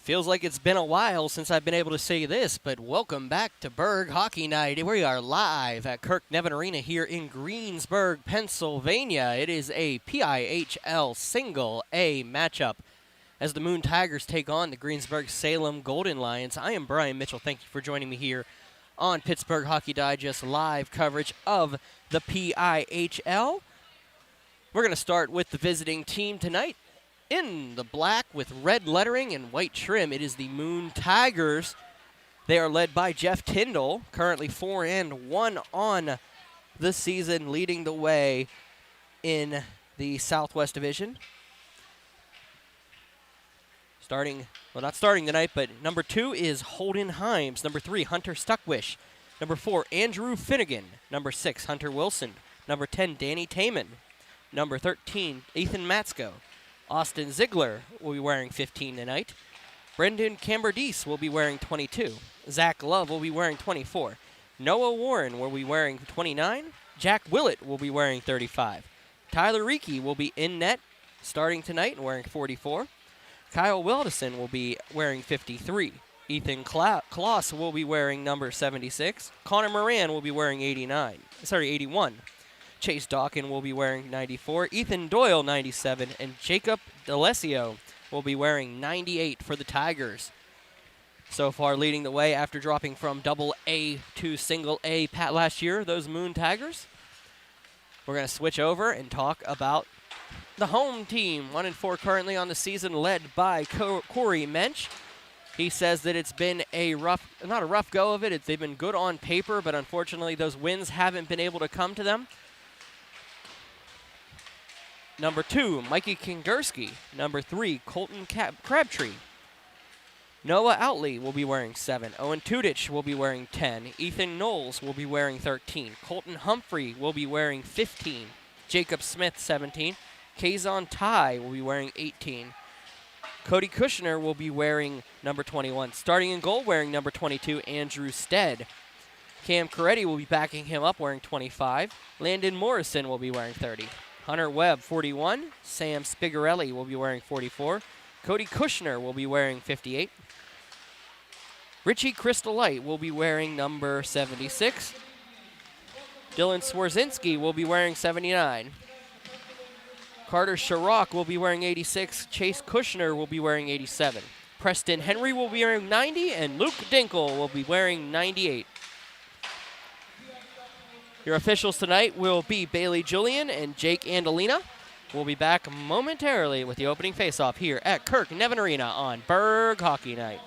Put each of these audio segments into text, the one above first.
Feels like it's been a while since I've been able to say this, but welcome back to Burgh Hockey Night. We are live at Kirk Nevin Arena here in Greensburg, Pennsylvania. It is a PIHL Single A matchup as the Moon Tigers take on the Greensburg-Salem Golden Lions. I am Brian Mitchell. Thank you for joining me here on Pittsburgh Hockey Digest live coverage of the PIHL. We're going to start with the visiting team tonight. In the black with red lettering and white trim, it is the Moon Tigers. They are led by Jeff Tyndall, currently 4-1 on the season, leading the way in the Southwest Division. Not starting tonight, but number 2 is Holden Himes. Number 3, Hunter Stuckwish. Number 4, Andrew Finnegan. Number 6, Hunter Wilson. Number 10, Danny Taman. Number 13, Ethan Matsko. Austin Ziegler will be wearing 15 tonight. Brendan Camberdise will be wearing 22. Zach Love will be wearing 24. Noah Warren will be wearing 29. Jack Willett will be wearing 35. Tyler Reekie will be in net starting tonight and wearing 44. Kyle Wildison will be wearing 53. Ethan Kloss will be wearing number 76. Connor Moran will be wearing 81. Chase Dawkin will be wearing 94, Ethan Doyle 97, and Jacob D'Alessio will be wearing 98 for the Tigers. So far leading the way after dropping from double A to single A last year, those Moon Tigers. We're going to switch over and talk about the home team, 1-4 currently on the season, led by Corey Mensch. He says that it's been not a rough go of it. They've been good on paper, but unfortunately those wins haven't been able to come to them. Number 2, Mikey Kingerski. Number 3, Colton Crabtree. Noah Outley will be wearing 7. Owen Tudich will be wearing 10. Ethan Knowles will be wearing 13. Colton Humphrey will be wearing 15. Jacob Smith, 17. Kazon Tai will be wearing 18. Cody Kushner will be wearing number 21. Starting in goal wearing number 22, Andrew Stead. Cam Coretti will be backing him up wearing 25. Landon Morrison will be wearing 30. Hunter Webb, 41. Sam Spigarelli will be wearing 44. Cody Kushner will be wearing 58. Richie Crystal Light will be wearing number 76. Dylan Swarzinski will be wearing 79. Carter Sharrock will be wearing 86. Chase Kushner will be wearing 87. Preston Henry will be wearing 90. And Luke Dinkle will be wearing 98. Your officials tonight will be Bailey Julian and Jake Andalina. We'll be back momentarily with the opening faceoff here at Kirk Nevin Arena on Burgh Hockey Night.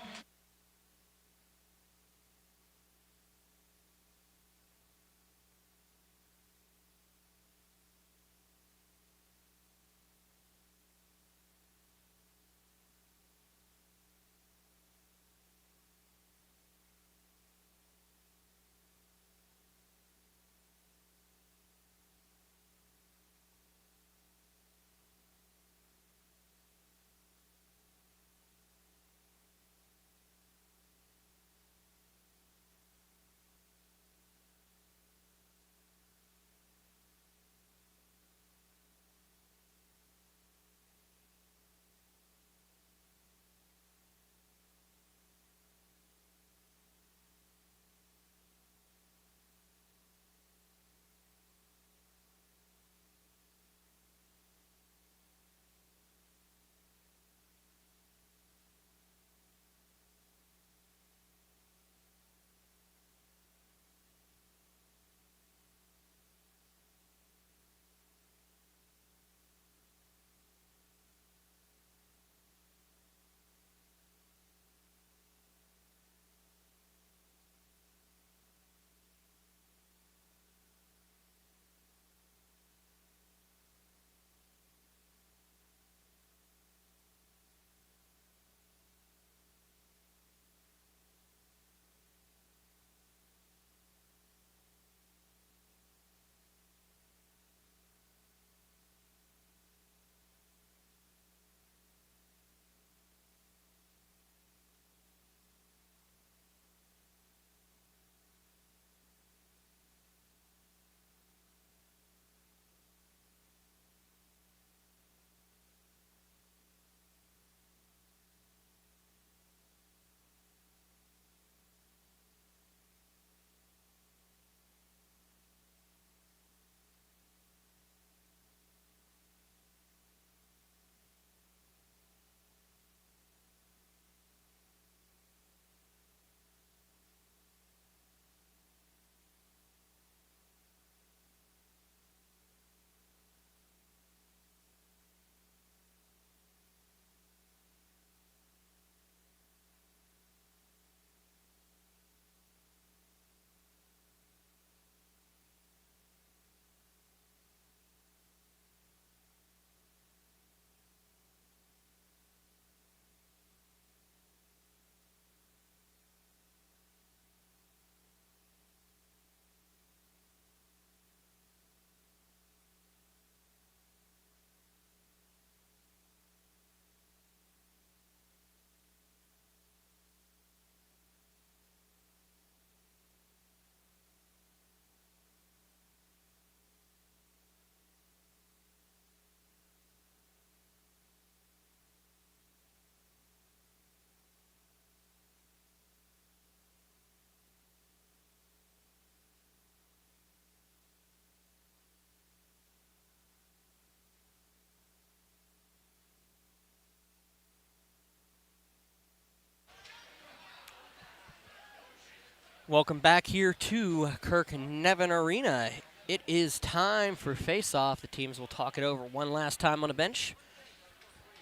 Welcome back here to Kirk Nevin Arena. It is time for face-off. The teams will talk it over one last time on the bench.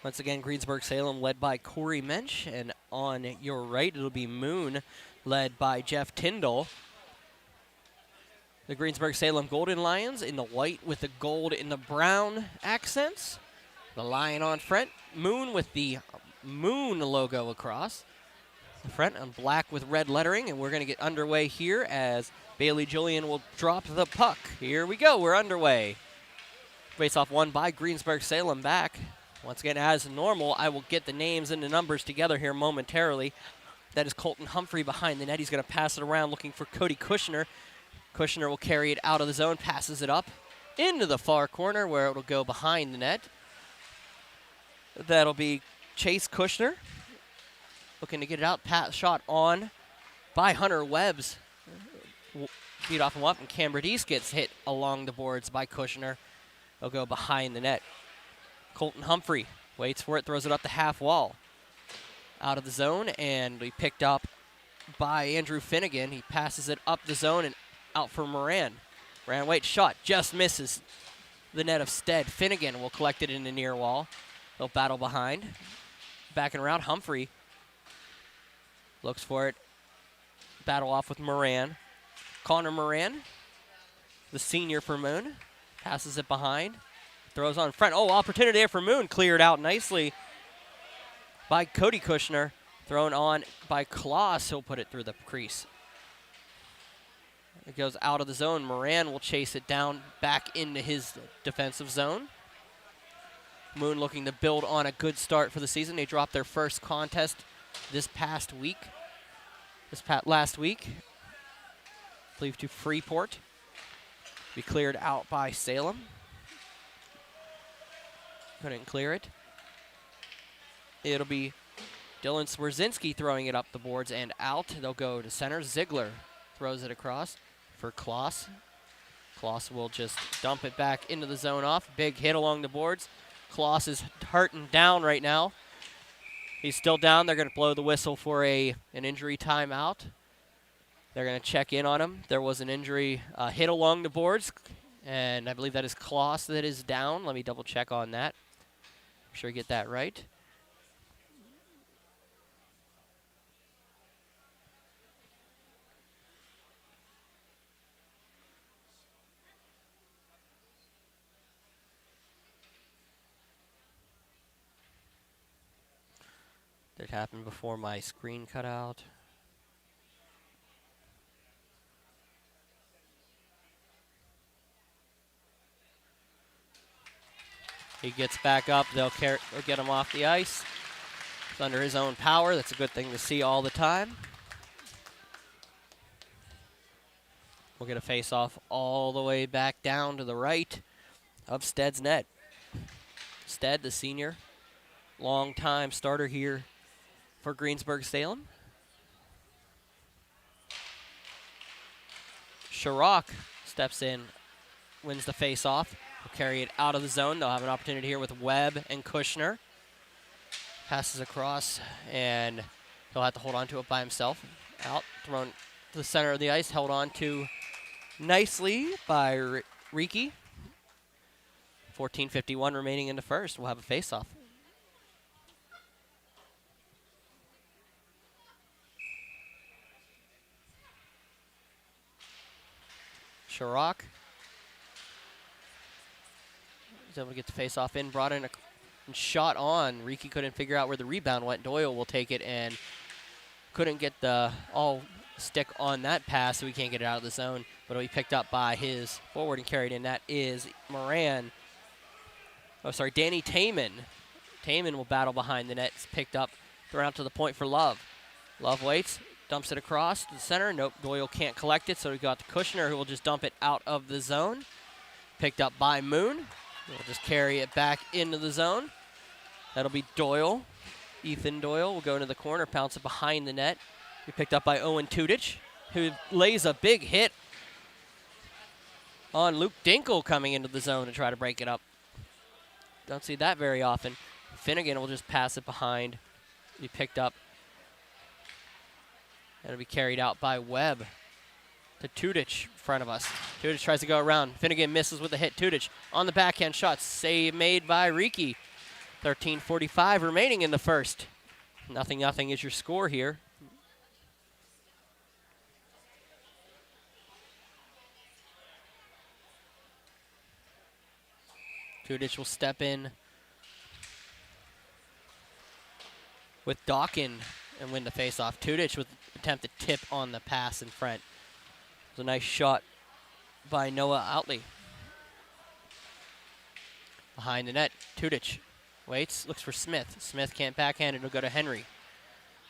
Once again, Greensburg-Salem led by Corey Mensch, and on your right, it'll be Moon, led by Jeff Tyndall. The Greensburg-Salem Golden Lions in the white with the gold in the brown accents. The lion on front, Moon with the Moon logo across the front, and black with red lettering, and we're going to get underway here as Bailey Julian will drop the puck. Here we go, we're underway. Face-off won by Greensburg-Salem back. Once again, as normal, I will get the names and the numbers together here momentarily. That is Colton Humphrey behind the net. He's going to pass it around looking for Cody Kushner. Kushner will carry it out of the zone, passes it up into the far corner where it will go behind the net. That'll be Chase Kushner looking to get it out. Shot on by Hunter Webbs. Beat off him up, and Cambridge gets hit along the boards by Kushner. They'll go behind the net. Colton Humphrey waits for it, throws it up the half wall. Out of the zone, and be picked up by Andrew Finnegan. He passes it up the zone and out for Moran. Moran waits, shot, just misses the net of Stead. Finnegan will collect it in the near wall. They'll battle behind. Backing around, Humphrey looks for it. Battle off with Moran. Connor Moran, the senior for Moon, passes it behind. Throws on front. Oh, opportunity there for Moon. Cleared out nicely by Cody Kushner. Thrown on by Kloss. He'll put it through the crease. It goes out of the zone. Moran will chase it down back into his defensive zone. Moon looking to build on a good start for the season. They dropped their first contest last week. I believe to Freeport. Be cleared out by Salem. Couldn't clear it. It'll be Dylan Swerzinski throwing it up the boards and out. They'll go to center. Ziegler throws it across for Kloss. Kloss will just dump it back into the zone off. Big hit along the boards. Kloss is hurting down right now. He's still down. They're going to blow the whistle for an injury timeout. They're going to check in on him. There was an injury hit along the boards, and I believe that is Kloss that is down. Let me double check on that. Make sure I get that right. That happened before my screen cut out. He gets back up. They'll get him off the ice. It's under his own power. That's a good thing to see all the time. We'll get a face-off all the way back down to the right of Stead's net. Stead, the senior, long-time starter here for Greensburg-Salem. Sharrock steps in, wins the face-off. Will carry it out of the zone. They'll have an opportunity here with Webb and Kushner. Passes across, and he'll have to hold on to it by himself. Out, thrown to the center of the ice, held on to nicely by Riki. 14:51 remaining in the first. We'll have a face-off. Sharrock is able to get the face-off in, brought in and shot on. Riki couldn't figure out where the rebound went. Doyle will take it and couldn't get the all stick on that pass, so he can't get it out of the zone. But it'll be picked up by his forward and carried in. That is Danny Taman. Taman will battle behind the net. It's picked up, thrown out to the point for Love. Love waits, dumps it across to the center. Nope, Doyle can't collect it, so we got to Kushner, who will just dump it out of the zone. Picked up by Moon. We'll just carry it back into the zone. That'll be Doyle. Ethan Doyle will go into the corner, pounce it behind the net. Be picked up by Owen Tudich, who lays a big hit on Luke Dinkle coming into the zone to try to break it up. Don't see that very often. Finnegan will just pass it behind. Be picked up That'll be carried out by Webb to Tudich in front of us. Tudich tries to go around. Finnegan misses with a hit. Tudich on the backhand shot. Save made by Riki. 13:45 remaining in the first. 0-0 is your score here. Tudich will step in with Dawkin and win the faceoff. Tudich with attempt to tip on the pass in front. It was a nice shot by Noah Outley. Behind the net, Tudich waits, looks for Smith. Smith can't backhand it, it'll go to Henry.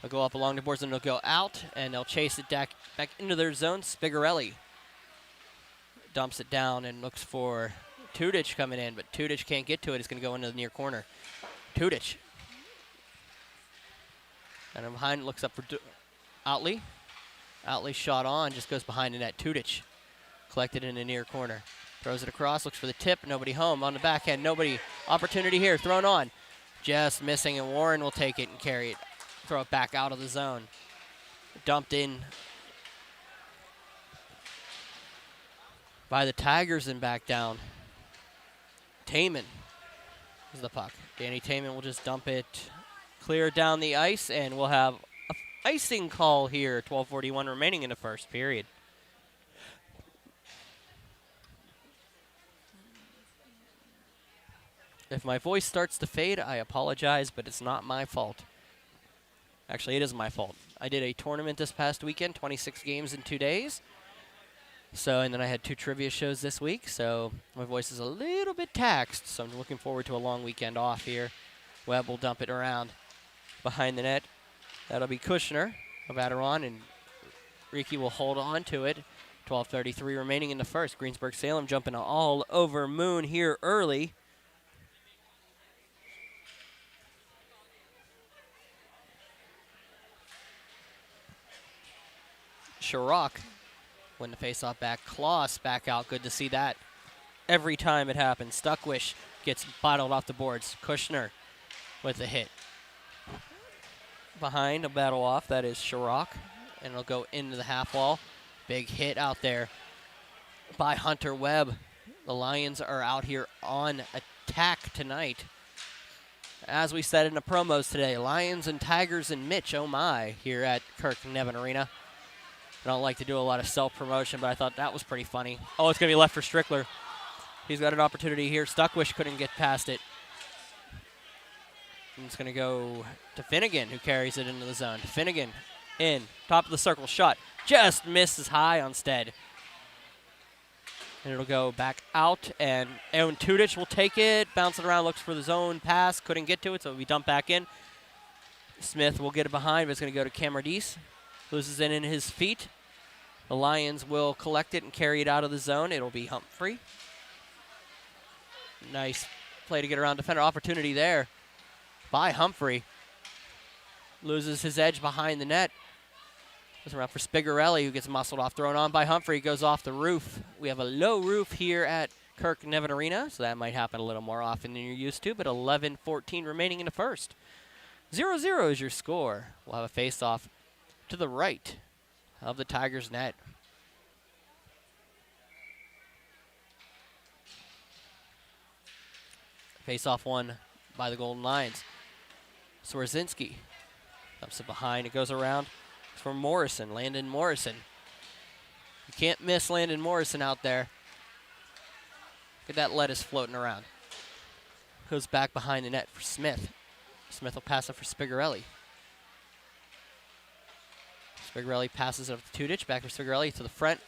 They'll go up along the boards and they'll go out, and they'll chase it back into their zone. Spigarelli dumps it down and looks for Tudich coming in, but Tudich can't get to it. It's going to go into the near corner. Tudich. And behind, looks up for Outley. Outley shot on, just goes behind the net. Tudich collected in the near corner. Throws it across, looks for the tip. Nobody home. On the backhand, nobody. Opportunity here, thrown on. Just missing, and Warren will take it and carry it. Throw it back out of the zone. Dumped in by the Tigers and back down. Taman is the puck. Danny Taman will just dump it clear down the ice, and we'll have an icing call here. 12:41 remaining in the first period. If my voice starts to fade, I apologize, but it's not my fault. Actually, it is my fault. I did a tournament this past weekend, 26 games in 2 days. And then I had 2 trivia shows this week, so my voice is a little bit taxed, so I'm looking forward to a long weekend off here. Webb will dump it around behind the net. That'll be Kushner of Adiron, and Riki will hold on to it. 12:33 remaining in the first. Greensburg-Salem jumping all over Moon here early. Sharrock win the faceoff back. Kloss back out. Good to see that. Every time it happens. Stuckwish gets bottled off the boards. Kushner with the hit. Behind a battle off. That is Sharrock. And it'll go into the half wall. Big hit out there by Hunter Webb. The Lions are out here on attack tonight. As we said in the promos today, Lions and Tigers and Mitch, oh my, here at Kirk Nevin Arena. I don't like to do a lot of self-promotion, but I thought that was pretty funny. Oh, it's going to be left for Strickler. He's got an opportunity here. Stuckwish couldn't get past it. And it's going to go to Finnegan, who carries it into the zone. Finnegan in, top of the circle, shot. Just misses high on Stead. And it'll go back out, and Aaron Tudich will take it. Bounce it around, looks for the zone pass. Couldn't get to it, so it'll be dumped back in. Smith will get it behind, but it's going to go to Camardis. Loses it in his feet. The Lions will collect it and carry it out of the zone. It'll be Humphrey. Nice play to get around defender. Opportunity there by Humphrey. Loses his edge behind the net. Goes around for Spigarelli, who gets muscled off. Thrown on by Humphrey. Goes off the roof. We have a low roof here at Kirk Nevin Arena, so that might happen a little more often than you're used to, but 11:14 remaining in the first. 0-0 is your score. We'll have a face-off to the right of the Tigers' net. Face-off won by the Golden Lions. Swerzinski dumps it behind. It goes around for Morrison, Landon Morrison. You can't miss Landon Morrison out there. Look at that lettuce floating around. Goes back behind the net for Smith. Smith will pass it for Spigarelli. Spigarelli passes it up to Tudich. Back for Spigarelli to the front.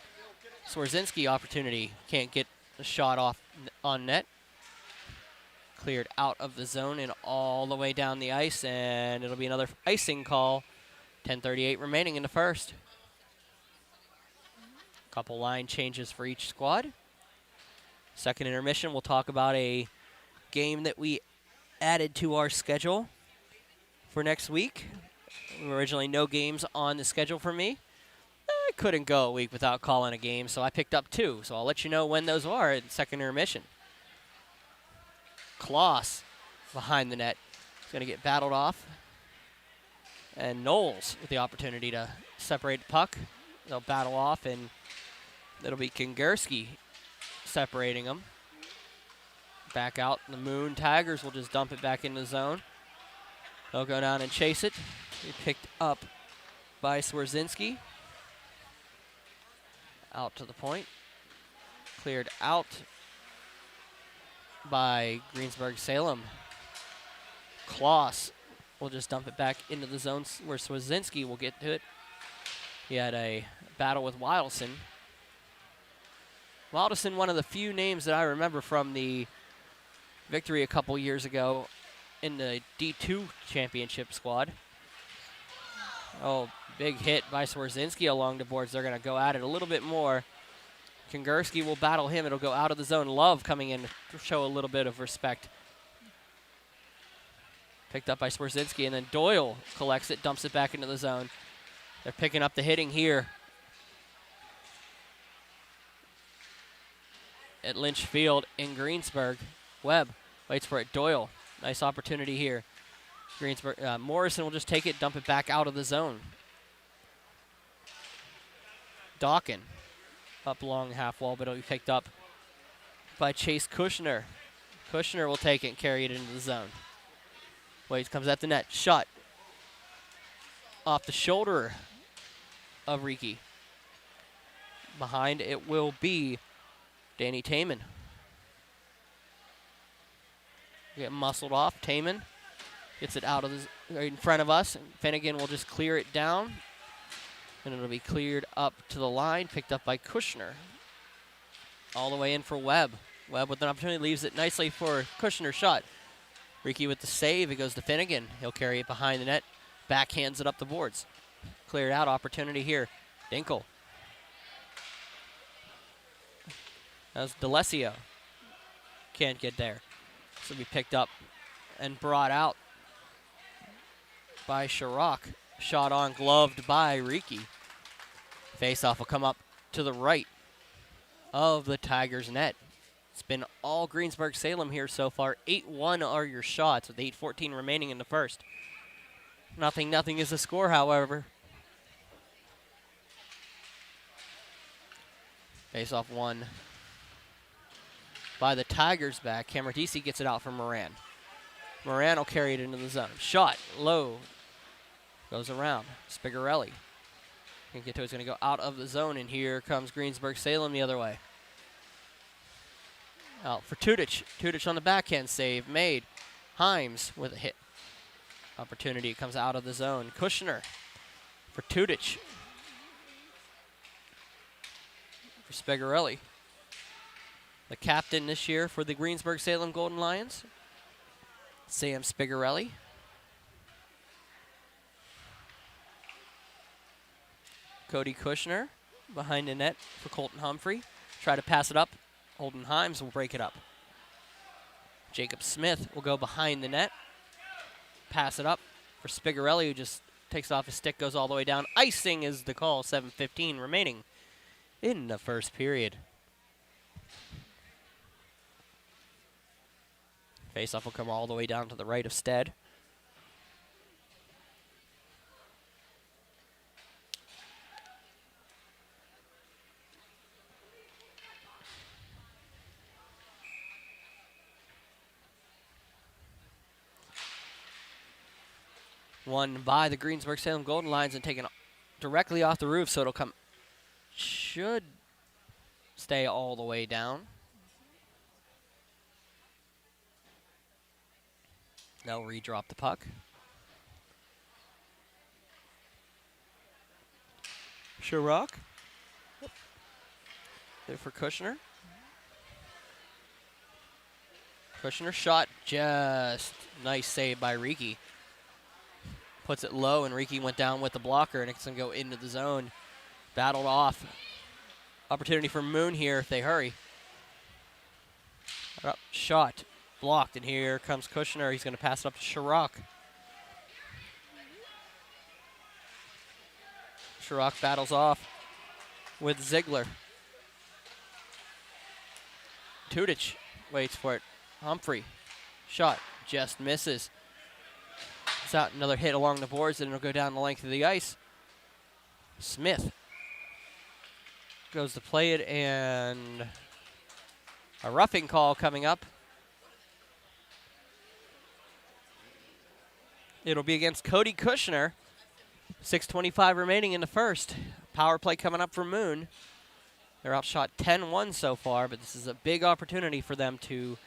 Swerzinski opportunity. Can't get the shot off on net. Cleared out of the zone and all the way down the ice, and it'll be another icing call. 10:38 remaining in the first. Couple line changes for each squad. Second intermission, we'll talk about a game that we added to our schedule for next week. Originally no games on the schedule for me. I couldn't go a week without calling a game, so I picked up 2. So I'll let you know when those are in second intermission. Kloss behind the net. He's going to get battled off. And Knowles with the opportunity to separate the puck. They'll battle off, and it'll be Kingerski separating them. Back out. The Moon Tigers will just dump it back into the zone. They'll go down and chase it. Be picked up by Swerzinski. Out to the point. Cleared out by Greensburg-Salem. Kloss will just dump it back into the zone where Swerzinski will get to it. He had a battle with Wildeson. Wildeson, one of the few names that I remember from the victory a couple years ago in the D2 championship squad. Oh, big hit by Swerzinski along the boards. They're going to go at it a little bit more. Kingerski will battle him. It'll go out of the zone. Love coming in to show a little bit of respect. Picked up by Swerzinski, and then Doyle collects it, dumps it back into the zone. They're picking up the hitting here at Lynch Field in Greensburg. Webb waits for it. Doyle, nice opportunity here. Greensburg, Morrison will just take it, dump it back out of the zone. Dawkin up long half wall, but it'll be picked up by Chase Kushner. Kushner will take it and carry it into the zone. Waits, comes at the net. Shot off the shoulder of Riki. Behind it will be Danny Taman. Get muscled off. Taman gets it out of the, right in front of us. Finnegan will just clear it down. And it'll be cleared up to the line, picked up by Kushner. All the way in for Webb. Webb with an opportunity, leaves it nicely for Kushner. Shot. Riki with the save. It goes to Finnegan. He'll carry it behind the net. Backhands it up the boards. Cleared out. Opportunity here. Dinkel. That's D'Alessio. Can't get there. So be picked up and brought out by Sharrock. Shot on, gloved by Riki. Faceoff will come up to the right of the Tigers' net. It's been all Greensburg-Salem here so far. 8-1 are your shots with 8:14 remaining in the first. Nothing is the score, however. Faceoff won by the Tigers back. Camardisi gets it out from Moran. Moran will carry it into the zone. Shot low. Goes around. Spigarelli. Can't get to it. It's going to go out of the zone, and here comes Greensburg-Salem the other way. Out for Tudich. Tudich on the backhand save made. Himes with a hit. Opportunity comes out of the zone. Kushner for Tudich. For Spigarelli. The captain this year for the Greensburg-Salem Golden Lions, Sam Spigarelli. Cody Kushner behind the net for Colton Humphrey. Try to pass it up. Holden Himes will break it up. Jacob Smith will go behind the net. Pass it up for Spigarelli, who just takes off his stick, goes all the way down. Icing is the call. 7:15 remaining in the first period. Faceoff will come all the way down to the right of Stead. Won by the Greensburg-Salem Golden Lions and taken directly off the roof, so it'll come, should stay all the way down. They'll redrop the puck. Sharrock. There for Kushner. Kushner shot, just nice save by Riki. Puts it low, and Riki went down with the blocker, and it's going to go into the zone. Battled off. Opportunity for Moon here if they hurry. Shot. Blocked, and here comes Kushner. He's going to pass it up to Sharrock. Sharrock battles off with Ziegler. Tudich waits for it. Humphrey. Shot. Just misses. It's out. Another hit along the boards, and it'll go down the length of the ice. Smith goes to play it, and a roughing call coming up. It'll be against Cody Kushner. 6:25 remaining in the first. Power play coming up for Moon. They're outshot 10-1 so far, but this is a big opportunity for them to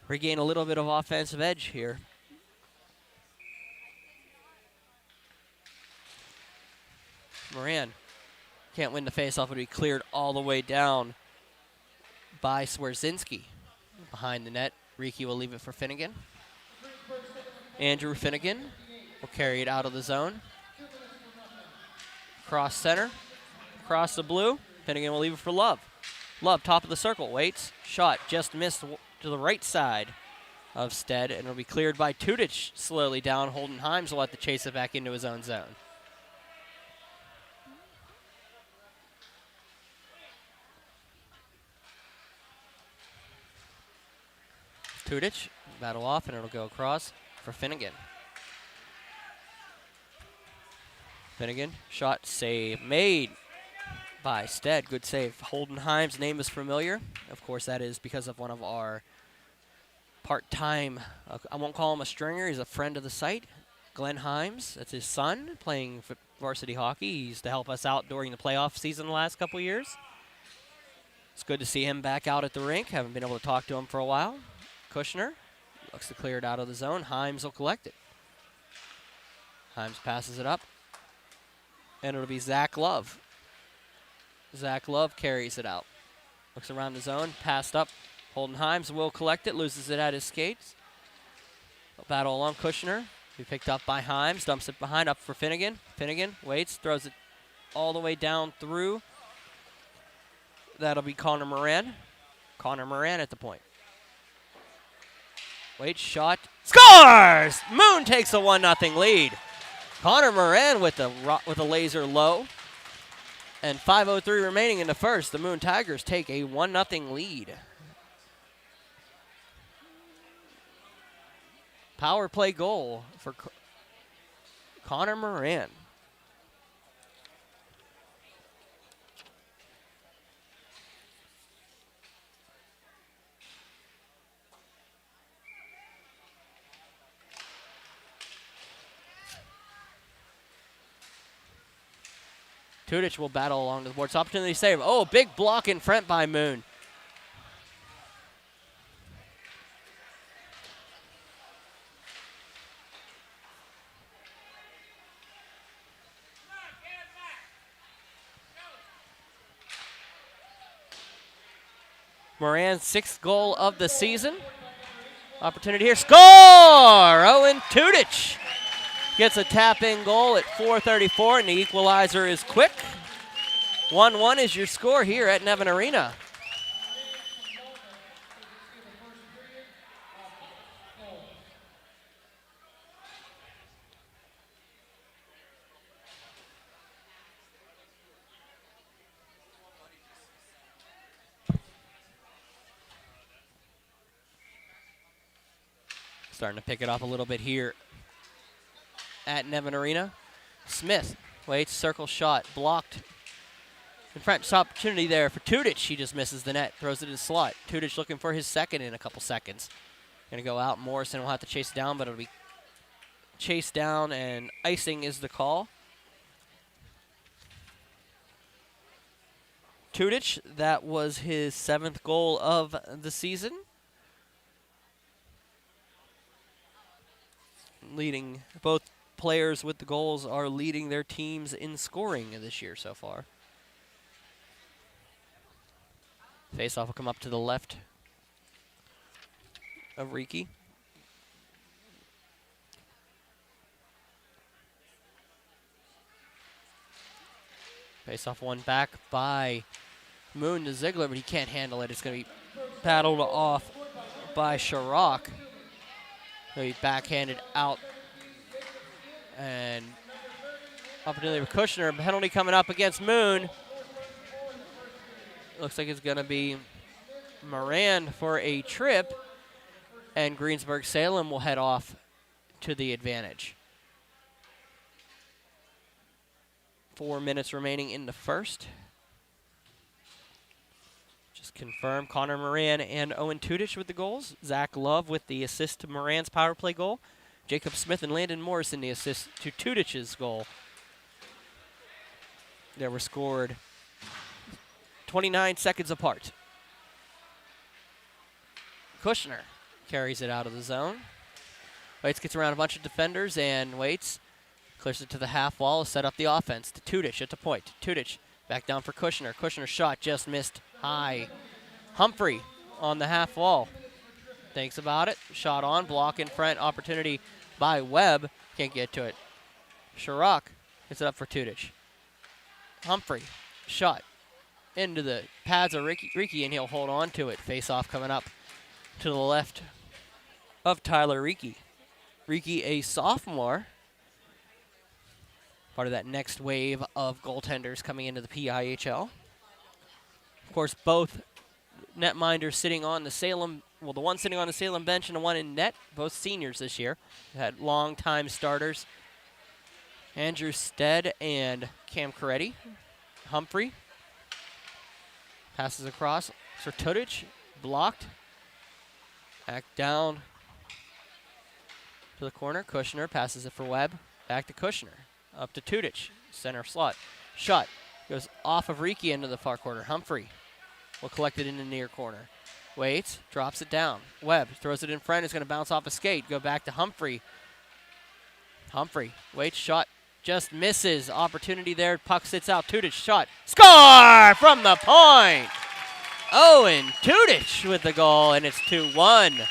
regain a little bit of offensive edge here. Moran can't win the faceoff, but he cleared all the way down by Swerzinski. Behind the net, Riki will leave it for Finnegan. Andrew Finnegan will carry it out of the zone. Cross center, across the blue. Finnegan will leave it for Love. Love, top of the circle, waits. Shot just missed to the right side of Stead, and it'll be cleared by Tudich slowly down. Holden Himes will have to chase it back into his own zone. Tudich, battle off, and it'll go across for Finnegan. Finnegan, shot, save, made by Stead. Good save. Holden Himes' name is familiar. Of course, that is because of one of our part-time, I won't call him a stringer, he's a friend of the site, Glenn Himes. That's his son playing varsity hockey. He used to help us out during the playoff season the last couple years. It's good to see him back out at the rink. Haven't been able to talk to him for a while. Kushner looks to clear it out of the zone. Himes will collect it. Himes passes it up. And it'll be Zach Love. Zach Love carries it out. Looks around the zone, passed up. Holden Himes will collect it, loses it at his skates. A battle along Kushner. Be picked up by Himes, dumps it behind, up for Finnegan. Finnegan waits, throws it all the way down through. That'll be Connor Moran. Connor Moran at the point. Waits, shot, scores! Moon takes a 1-0 lead. Connor Moran with a laser low. And 5:03 remaining in the first. The Moon Tigers take a 1-0 lead. Power play goal for Connor Moran. Tudich will battle along the boards. Opportunity save. Oh, big block in front by Moon. Moran's 6th goal of the season. Opportunity here. Score! Owen Tudich gets a tap-in goal at 4:34, and the equalizer is quick. 1-1 is your score here at Nevin Arena. Starting to pick it up a little bit here at Nevin Arena. Smith waits, circle shot, blocked. In front, opportunity there for Tudich. He just misses the net, throws it in the slot. Tudich looking for his second in a couple seconds. Going to go out. Morrison will have to chase it down, but it'll be chased down, and icing is the call. Tudich, that was his 7th goal of the season. Leading, both players with the goals are leading their teams in scoring this year so far. Faceoff will come up to the left of Riki. Faceoff won back by Moon to Ziegler, but he can't handle it. It's going to be battled off by Sharrock. He backhanded out, and opportunity for Kushner. Penalty coming up against Moon. Looks like it's going to be Moran for a trip, and Greensburg-Salem will head off to the advantage. 4 minutes remaining in the first. Just confirm Connor Moran and Owen Tudich with the goals. Zach Love with the assist to Moran's power play goal. Jacob Smith and Landon Morrison the assist to Tudich's goal. They were scored 29 seconds apart. Kushner carries it out of the zone. Waits gets around a bunch of defenders and waits. Clears it to the half wall to set up the offense. To Tudich at the point. Tudich back down for Kushner. Kushner's shot just missed high. Humphrey on the half wall. Thinks about it. Shot on. Block in front. Opportunity by Webb. Can't get to it. Sharrock gets it up for Tudich. Humphrey. Shot into the pads of Ricky, and he'll hold on to it. Face off coming up to the left of Tyler Ricky. Ricky, a sophomore. Part of that next wave of goaltenders coming into the PIHL. Of course, both netminders sitting on the Salem, well, the one sitting on the Salem bench and the one in net, both seniors this year. Had long-time starters. Andrew Stead and Cam Coretti. Humphrey passes across for Tudich, blocked. Back down to the corner. Kushner passes it for Webb. Back to Kushner. Up to Tudich, center slot. Shot goes off of Ricky into the far corner. Humphrey will collect it in the near corner. Waits, drops it down. Webb throws it in front. It's going to bounce off a skate. Go back to Humphrey. Humphrey waits, shot just misses. Opportunity there. Puck sits out. Tudich shot. Score from the point. Owen Tudich with the goal, and it's 2-1.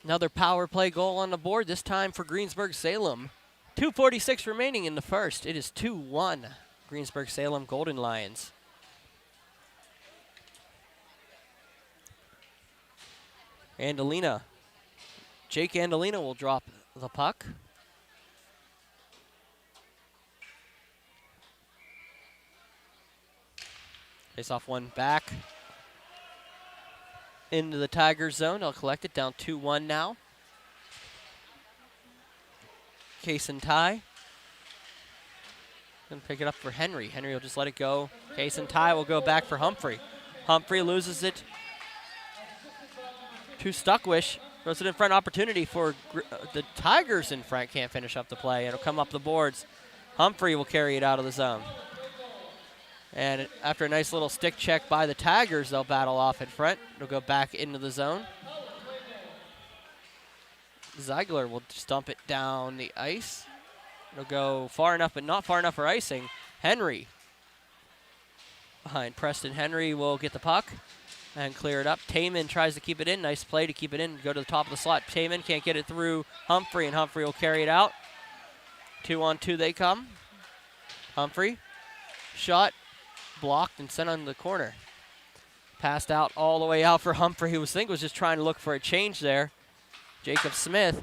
Another power play goal on the board, this time for Greensburg-Salem. 2:46 remaining in the first. It is 2-1, Greensburg-Salem Golden Lions. Andalina. Jake Andalina will drop the puck. Face off one back into the Tigers zone. They'll collect it down 2-1 now. Case and tie. Gonna pick it up for Henry. Henry will just let it go. Case and tie will go back for Humphrey. Humphrey loses it to Stuckwish. Throws it in front. Opportunity for the Tigers in front. Can't finish up the play. It'll come up the boards. Humphrey will carry it out of the zone. And after a nice little stick check by the Tigers, they'll battle off in front. It'll go back into the zone. Ziegler will just dump it down the ice. It'll go far enough, but not far enough for icing. Henry. Behind Preston Henry will get the puck and clear it up. Taman tries to keep it in. Nice play to keep it in. Go to the top of the slot. Taman can't get it through Humphrey, and Humphrey will carry it out. 2-on-2 they come. Humphrey. Shot. Blocked and sent on the corner. Passed out all the way out for Humphrey, who was just trying to look for a change there. Jacob Smith.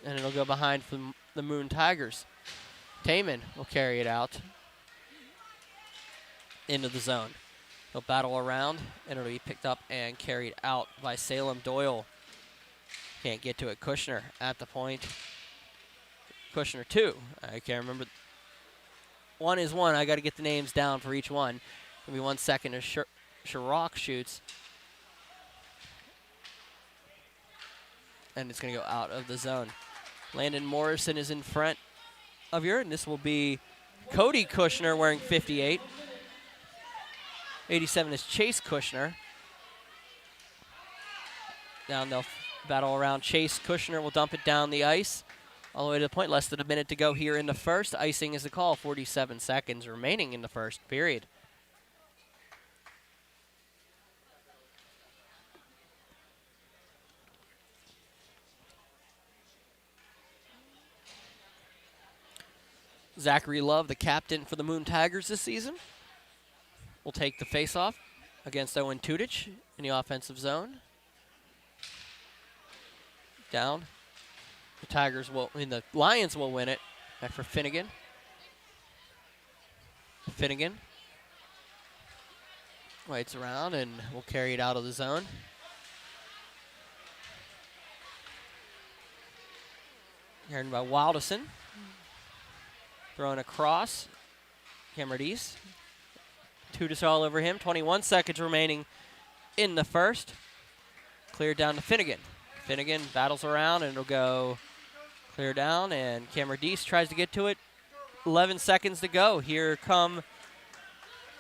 And it'll go behind for the Moon Tigers. Taman will carry it out into the zone. He'll battle around, and it'll be picked up and carried out by Salem. Doyle can't get to it. Kushner at the point. Kushner 2. I can't remember. 1 is 1. I got to get the names down for each one. Give me 1 second as Sharrock shoots. And it's going to go out of the zone. Landon Morrison is in front of you, and this will be Cody Kushner wearing 58. 87 is Chase Kushner. Down they'll battle around. Chase Kushner will dump it down the ice. All the way to the point, less than a minute to go here in the first. Icing is the call, 47 seconds remaining in the first period. Zachary Love, the captain for the Moon Tigers this season, will take the faceoff against Owen Tudich in the offensive zone. Down. The Lions will win it. Back for Finnegan. Finnegan waits around and will carry it out of the zone. Carried by Wildison. Throwing across. Camardis. Tudis all over him. 21 seconds remaining in the first. Cleared down to Finnegan. Finnegan battles around and it'll go clear down, and Camardis tries to get to it. 11 seconds to go. Here come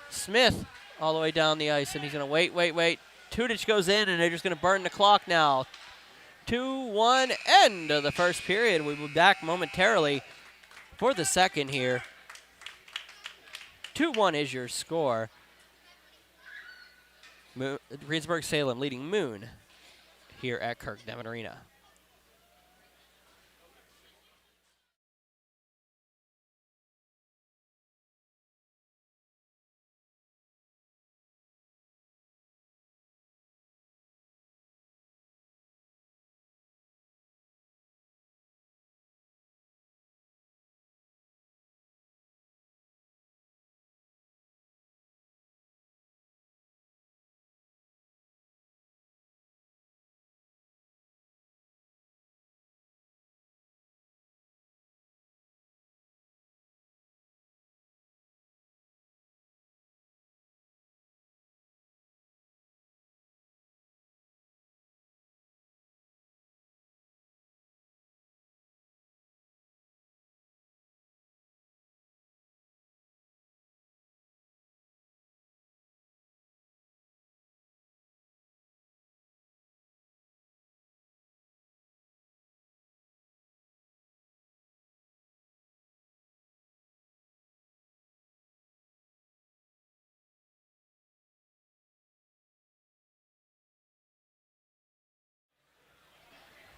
Smith all the way down the ice, and he's going to wait. Tudich goes in, and they're just going to burn the clock now. 2-1, end of the first period. We'll be back momentarily for the second here. 2-1 is your score. Greensburg-Salem leading Moon here at Kirk Nevin Arena.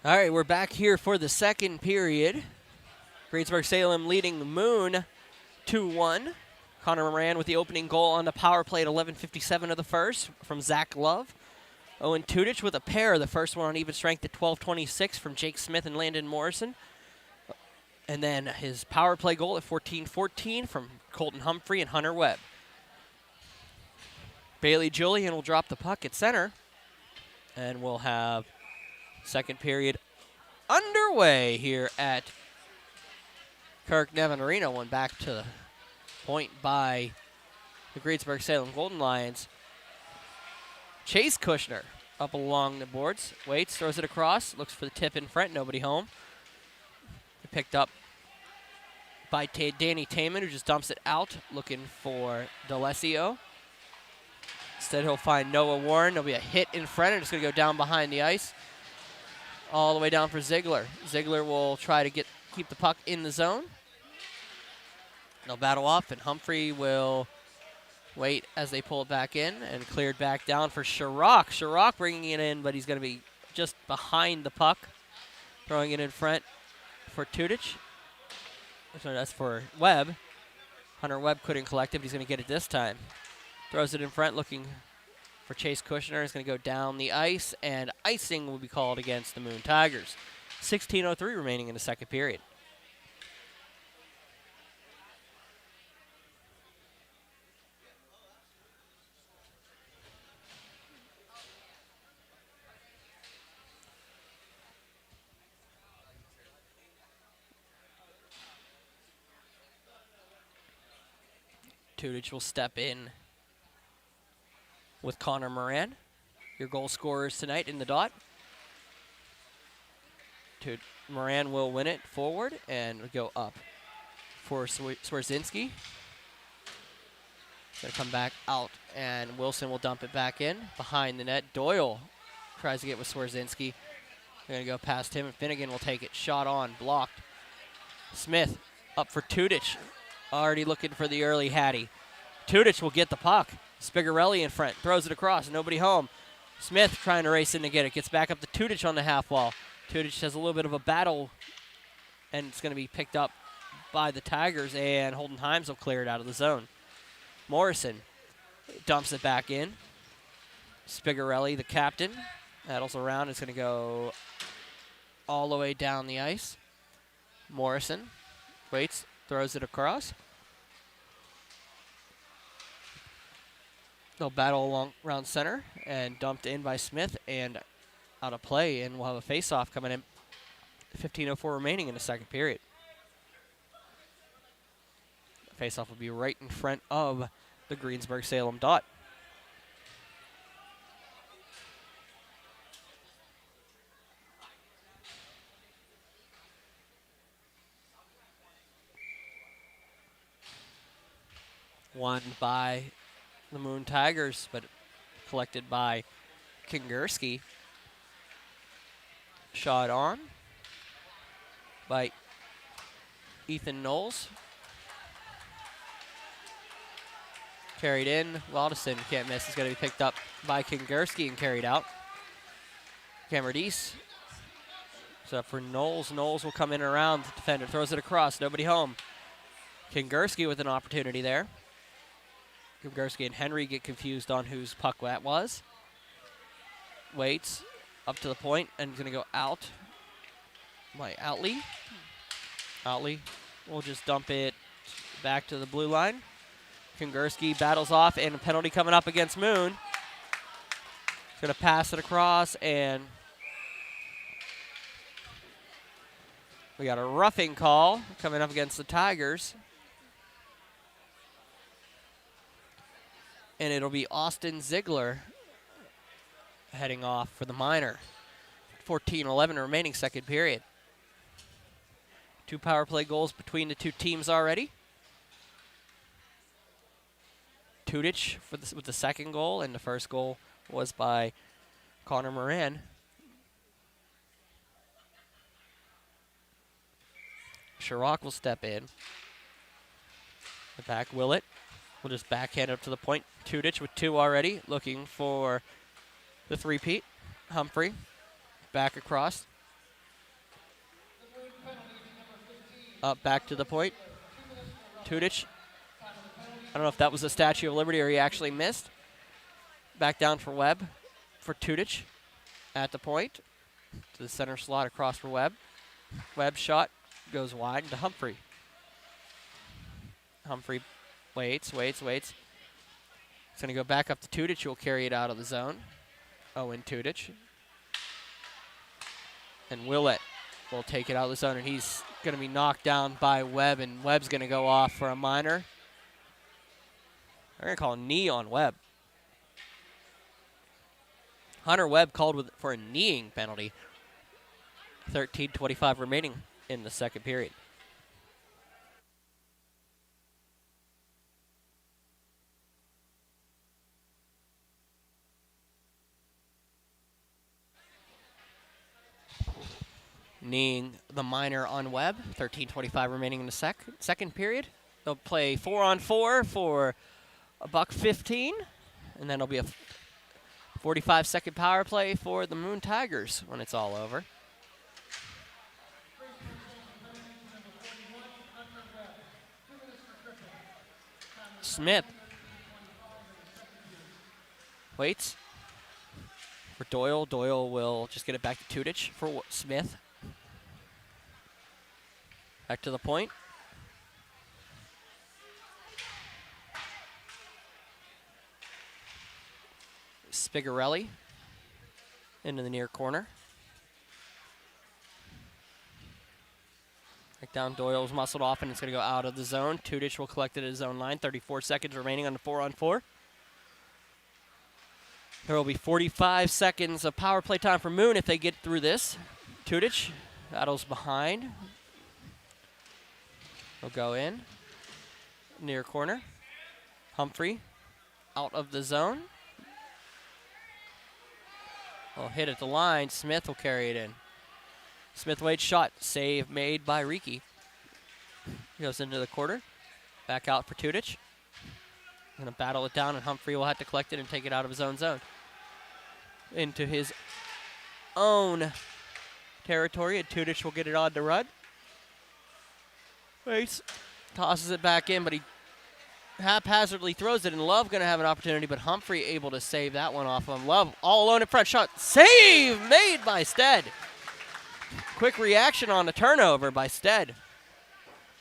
All right, we're back here for the second period. Greensburg-Salem leading Moon 2-1. Connor Moran with the opening goal on the power play at 11:57 of the first from Zach Love. Owen Tudich with a pair, the first one on even strength at 12:26 from Jake Smith and Landon Morrison. And then his power play goal at 14:14 from Colton Humphrey and Hunter Webb. Bailey Julian will drop the puck at center, and we'll have second period underway here at Kirk Nevin Arena. One back to the point by the Greensburg-Salem Golden Lions. Chase Kushner up along the boards. Waits, throws it across, looks for the tip in front, nobody home. Picked up by Danny Taman, who just dumps it out, looking for D'Alessio. Instead, he'll find Noah Warren. There'll be a hit in front, and it's going to go down behind the ice. All the way down for Ziegler. Ziegler will try to keep the puck in the zone. They'll battle off, and Humphrey will wait as they pull it back in, and cleared back down for Sharrock. Sharrock bringing it in, but he's going to be just behind the puck. Throwing it in front for Tudich. Sorry, that's for Webb. Hunter Webb couldn't collect it, but he's going to get it this time. Throws it in front, looking for Chase Kushner. It's going to go down the ice, and icing will be called against the Moon Tigers. 16:03 remaining in the second period. Tudich will step in with Connor Moran, your goal scorers tonight in the dot. Moran will win it forward and go up for Swerzinski. Going to come back out, and Wilson will dump it back in behind the net. Doyle tries to get with Swerzinski. They're going to go past him, and Finnegan will take it. Shot on, blocked. Smith up for Tudich. Already looking for the early Hattie. Tudich will get the puck. Spigarelli in front, throws it across, nobody home. Smith trying to race in to get it, gets back up to Tudich on the half wall. Tudich has a little bit of a battle, and it's going to be picked up by the Tigers, and Holden Himes will clear it out of the zone. Morrison dumps it back in. Spigarelli, the captain, battles around. It's going to go all the way down the ice. Morrison waits, throws it across. They'll battle along around center and dumped in by Smith and out of play, and we'll have a face-off coming in. 15:04 remaining in the second period. Face-off will be right in front of the Greensburg-Salem dot. Won by the Moon Tigers, but collected by Kingerski. Shot on by Ethan Knowles. Carried in. Waldison can't miss. It's going to be picked up by Kingerski and carried out. Cameradise. So for Knowles. Knowles will come in and around. The defender throws it across. Nobody home. Kingerski with an opportunity there. Kingerski and Henry get confused on whose puck that was. Waits up to the point and going to go out by Outley. Outley will just dump it back to the blue line. Kingerski battles off, and a penalty coming up against Moon. He's going to pass it across, and we got a roughing call coming up against the Tigers. And it'll be Austin Ziegler heading off for the minor. 14:11 remaining second period. 2 power play goals between the two teams already. Tudich with the second goal, and the first goal was by Connor Moran. Sherrock will step in. The back Willett will just backhand up to the point. Tudich with 2 already, looking for the three-peat. Humphrey back across. Up back to the point. Tudich. I don't know if that was a Statue of Liberty or he actually missed. Back down for Webb for Tudich at the point. To the center slot across for Webb. Webb's shot goes wide to Humphrey. Humphrey waits. It's going to go back up to Tudich, who will carry it out of the zone. Owen Tudich. And Willett will take it out of the zone, and he's going to be knocked down by Webb, and Webb's going to go off for a minor. They're going to call a knee on Webb. Hunter Webb called for a kneeing penalty. 13:25 remaining in the second period. Kneeing the minor on Webb. 13:25 remaining in the second period. They'll play 4-on-4 for $1.15, and then it'll be a 45-second power play for the Moon Tigers when it's all over. Smith waits for Doyle. Doyle will just get it back to Tudich for Smith. Back to the point. Spigarelli into the near corner. Back down, Doyle's muscled off, and it's going to go out of the zone. Tudich will collect it at his own line. 34 seconds remaining on the 4-on-4. There will be 45 seconds of power play time for Moon if they get through this. Tudich battles behind. He'll go in. Near corner. Humphrey out of the zone. Will hit at the line. Smith will carry it in. Smith waits shot. Save made by Riki. Goes into the quarter. Back out for Tudich. Going to battle it down, and Humphrey will have to collect it and take it out of his own zone. Into his own territory, and Tudich will get it on the run. Waits. Tosses it back in, but he haphazardly throws it, and Love going to have an opportunity, but Humphrey able to save that one off him. Love all alone in front. Shot. Save made by Stead. Quick reaction on the turnover by Stead.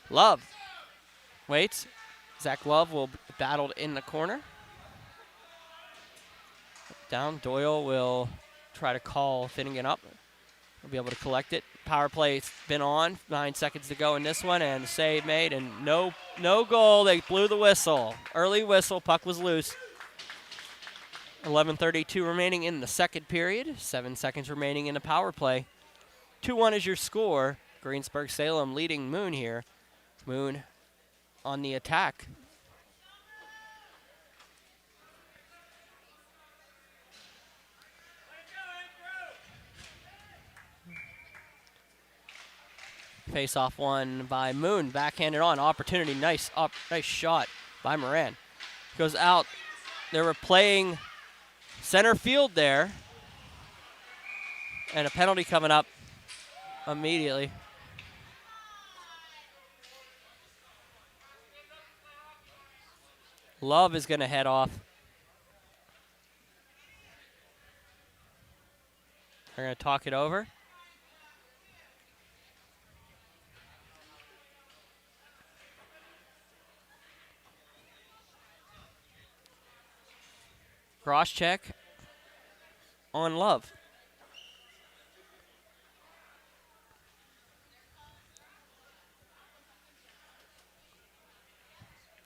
Love waits. Zach Love will be battled in the corner. down. Doyle will try to call Finnegan up. He'll be able to collect it. Power play's been on. 9 seconds to go in this one, and save made, and no goal. They blew the whistle. Early whistle. Puck was loose. 11:32 remaining in the second period. 7 seconds remaining in the power play. 2-1 is your score. Greensburg-Salem leading Moon here. Moon on the attack. Face off one by Moon, backhanded on, opportunity, nice shot by Moran. Goes out, they were playing center field there. And a penalty coming up immediately. Love is gonna head off. They're gonna talk it over. Cross check on Love.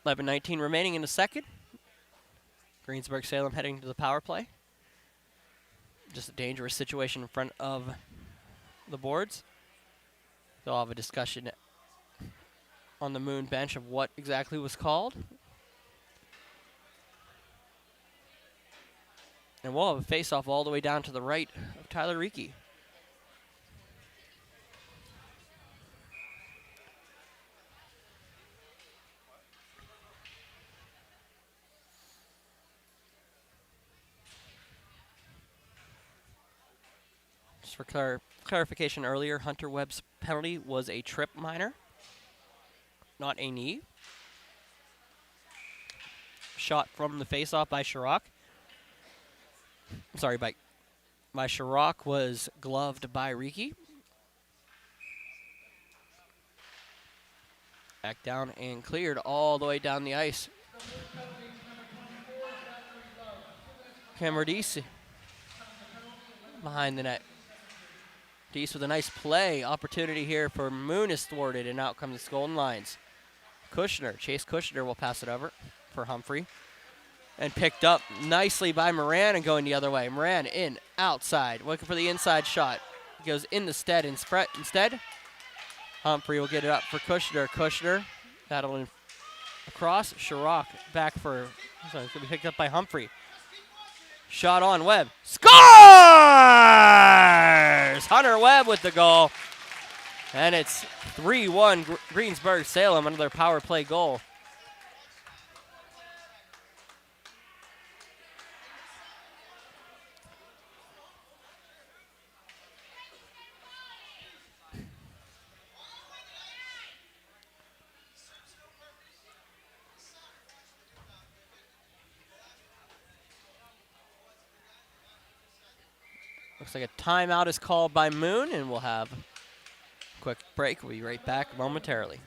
$11:19 remaining in the second. Greensburg-Salem heading to the power play. Just a dangerous situation in front of the boards. They'll have a discussion on the Moon bench of what exactly was called. And we'll have a face-off all the way down to the right of Tyler Reiki. Just for clarification earlier, Hunter Webb's penalty was a trip minor, not a knee. Shot from the face-off by Chirac. Sorry, by Chirac was gloved by Reiki. Back down and cleared all the way down the ice. Cameron Deese behind the net. Deese with a nice play. Opportunity here for Moon is thwarted, and out comes the Golden Lions. Chase Kushner will pass it over for Humphrey. And picked up nicely by Moran and going the other way. Moran in, outside, looking for the inside shot. Goes in instead. Humphrey will get it up for Kushner. Kushner battling across. Chirac back for, it's going to be picked up by Humphrey. Shot on Webb. Scores! Hunter Webb with the goal. And it's 3-1 Greensburg-Salem, another power play goal. Looks like a timeout is called by Moon, and we'll have a quick break. We'll be right back momentarily.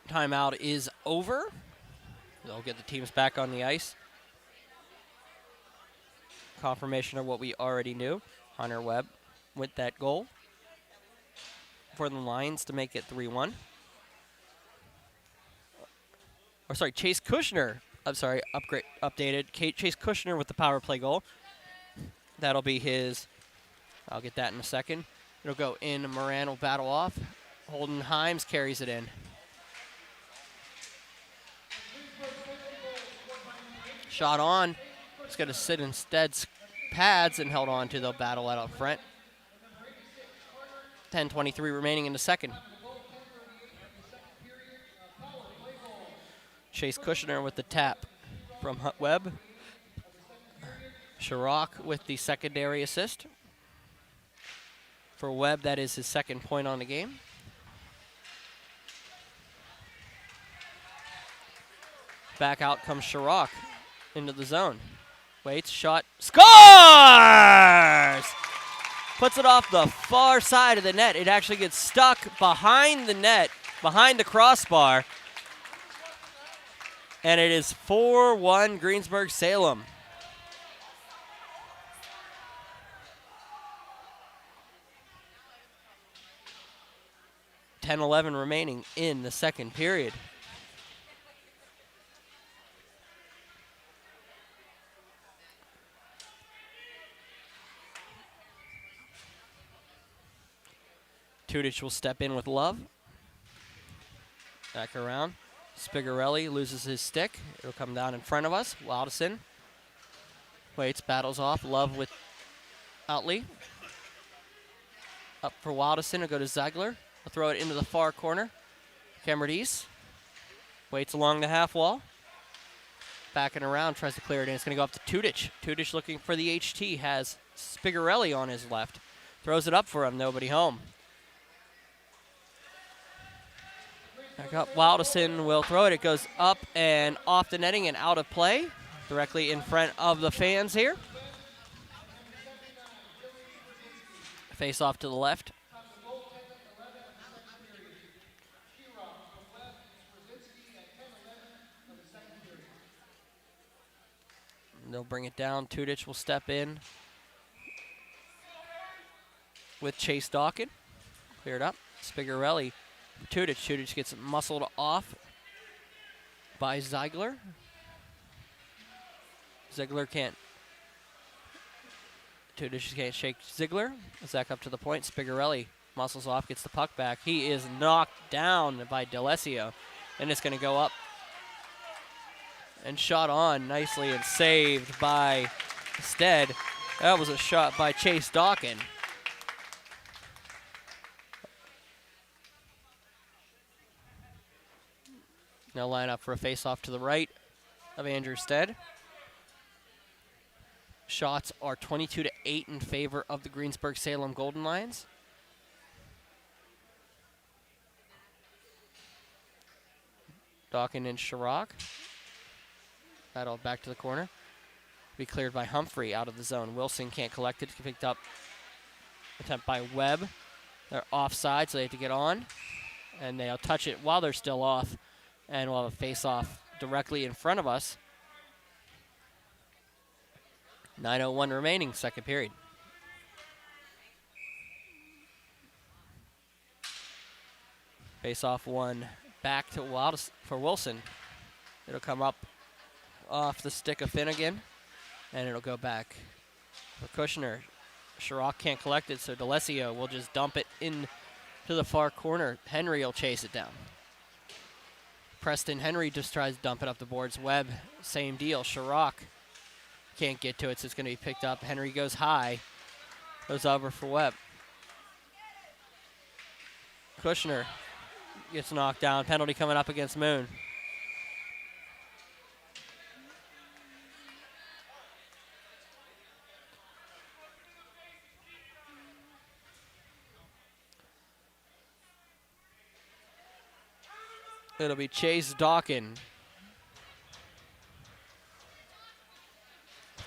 Timeout is over. They'll get the teams back on the ice. Confirmation of what we already knew. Hunter Webb with that goal for the Lions to make it 3-1. Or sorry, Chase Kushner. I'm sorry, updated. Chase Kushner with the power play goal. That'll be his. I'll get that in a second. It'll go in. Moran will battle off. Holden Himes carries it in. Shot on. It's going to sit instead pads and held on to the battle out up front. 10:23 remaining in the second. Chase Kushner with the tap from Webb. Chirac with the secondary assist. For Webb, that is his second point on the game. Back out comes Chirac into the zone. Waits, shot, scores! Puts it off the far side of the net. It actually gets stuck behind the net, behind the crossbar. And it is 4-1 Greensburg-Salem. .11 remaining in the second period. Tudich will step in with Love. Back around. Spigarelli loses his stick. It'll come down in front of us. Wildison waits, battles off. Love with Outley. Up for Wildison. It'll go to Ziegler. He'll throw it into the far corner. Camerdis waits along the half wall. Backing around, tries to clear it in. It's going to go up to Tudich. Tudich looking for the HT. Has Spigarelli on his left. Throws it up for him. Nobody home. Back up. Wildison will throw it. It goes up and off the netting and out of play. Directly in front of the fans here. Face off to the left. They'll bring it down. Tudich will step in with Chase Dawkin. Cleared up. Spigarelli. Tudich. Tudich gets muscled off by Ziegler. Ziegler can't. Tudich can't shake Ziegler. Zach up to the point. Spigarelli muscles off, gets the puck back. He is knocked down by D'Alessio. And it's going to go up and shot on nicely and saved by Stead. That was a shot by Chase Dawkin. Now line up for a face-off to the right of Andrew Stead. Shots are 22-8 in favor of the Greensburg-Salem Golden Lions. Dawkin and Chirac. Battle back to the corner. Be cleared by Humphrey out of the zone. Wilson can't collect it. Picked up. Attempt by Webb. They're offside, so they have to get on. And they'll touch it while they're still off. And we'll have a face-off directly in front of us. 9:01 remaining, second period. Face-off one back to for Wilson. It'll come up off the stick of Finnegan, and it'll go back for Kushner. Chirac can't collect it, so D'Alessio will just dump it in to the far corner. Henry will chase it down. Preston Henry just tries to dump it up the boards. Webb, same deal. Chirac can't get to it, so it's going to be picked up. Henry goes high. Goes over for Webb. Kushner gets knocked down. Penalty coming up against Moon. It'll be Chase Dawkin.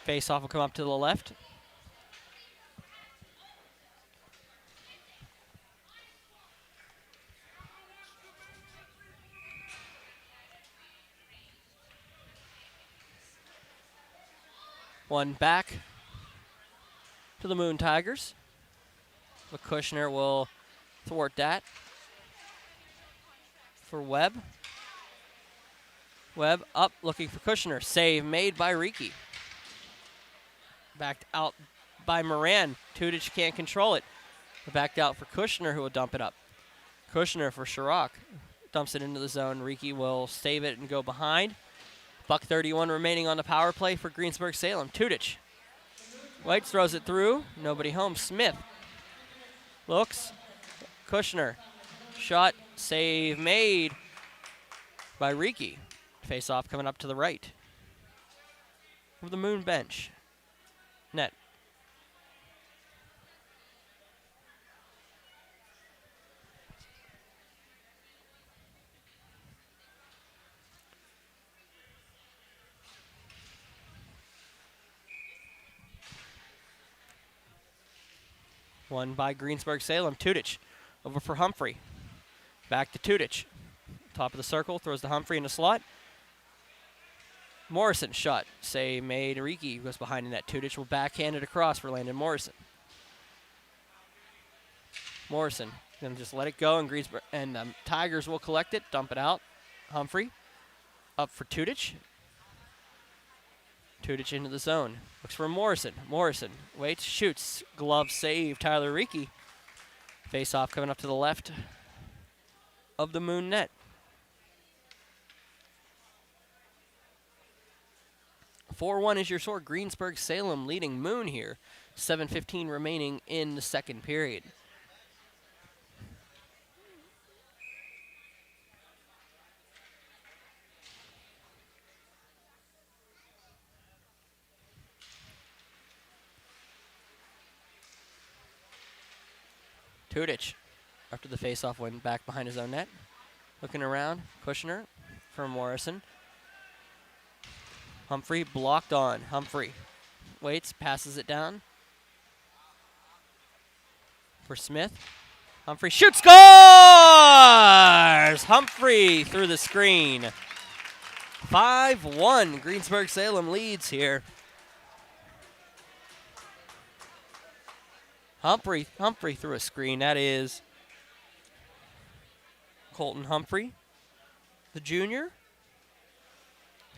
Face-off will come up to the left. One back to the Moon Tigers. The Kushner will thwart that. For Webb. Webb up, looking for Kushner. Save made by Riki. Backed out by Moran. Tudich can't control it. Backed out for Kushner, who will dump it up. Kushner for Chirac. Dumps it into the zone. Riki will save it and go behind. 1:31 remaining on the power play for Greensburg-Salem. Tudich. White throws it through. Nobody home. Smith looks. Kushner. Shot. Save made by Riki. Face off coming up to the right of the Moon bench. Net. Won by Greensburg-Salem. Tudich over for Humphrey. Back to Tudich. Top of the circle, throws to Humphrey in the slot. Morrison shot. Save made. Riki goes behind the net. Tudich will backhand it across for Landon Morrison. Morrison going to just let it go, and Greensburg and Tigers will collect it, dump it out. Humphrey up for Tudich. Tudich into the zone. Looks for Morrison. Morrison waits, shoots. Glove save, Tyler Riki. Face off coming up to the left of the Moon net. 4-1 is your score. Greensburg-Salem leading Moon here. 7:15 remaining in the second period. Tudich, after the faceoff, went back behind his own net. Looking around, Kushner for Morrison. Humphrey blocked on. Humphrey waits, passes it down for Smith. Humphrey shoots, scores! Humphrey through the screen. 5-1, Greensburg-Salem leads here. Humphrey threw a screen. That is Colton Humphrey, the junior.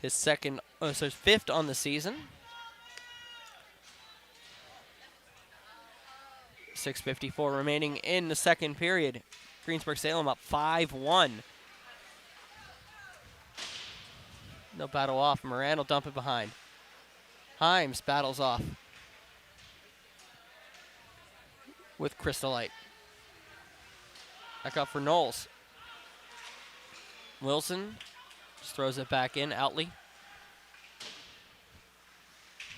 His second, so his fifth on the season. 6:54 remaining in the second period. Greensburg-Salem up 5-1. No battle off. Moran will dump it behind. Himes battles off with Crystalite. Back up for Knowles. Wilson just throws it back in. Outley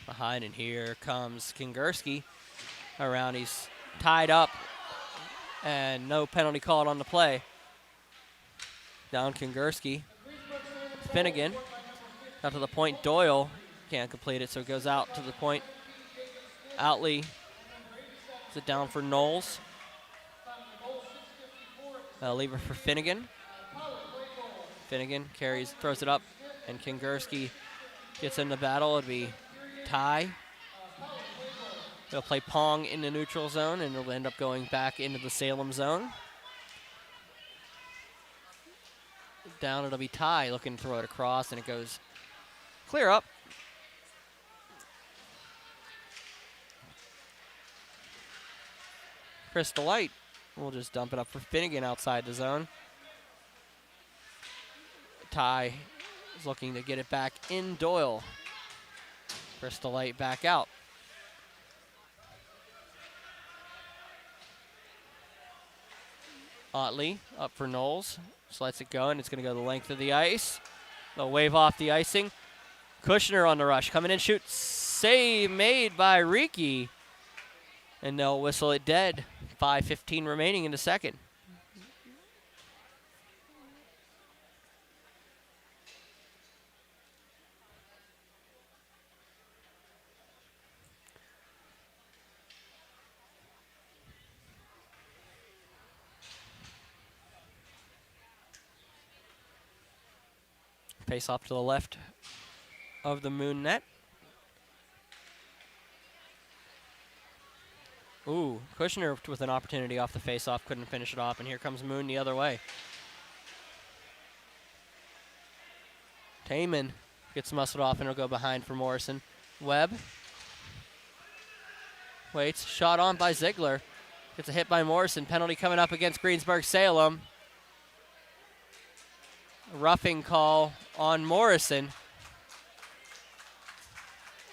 behind, and here comes Kingerski around. He's tied up, and no penalty called on the play. Down Kingerski. Finnegan out to the point. Doyle can't complete it, so it goes out to the point. Outley it down for Knowles. Leave it for Finnegan. Finnegan carries, throws it up, and Kingerski gets in the battle. It'll be tie. They'll play Pong in the neutral zone, and it'll end up going back into the Salem zone. Down, it'll be tie. Looking to throw it across, and it goes clear up. Crystal Light will just dump it up for Finnegan outside the zone. Ty is looking to get it back in Doyle. Crystal Light back out. Otley up for Knowles. Just lets it go, and it's going to go the length of the ice. They'll wave off the icing. Kushner on the rush. Coming in, shoots. Save made by Riki. And they'll whistle it dead. 5:15 remaining in the second. Face off to the left of the Moon net. Ooh, Kushner with an opportunity off the face-off, couldn't finish it off, and here comes Moon the other way. Taman gets muscled off, and it'll go behind for Morrison. Webb waits, shot on by Ziegler. Gets a hit by Morrison. Penalty coming up against Greensburg-Salem. Roughing call on Morrison.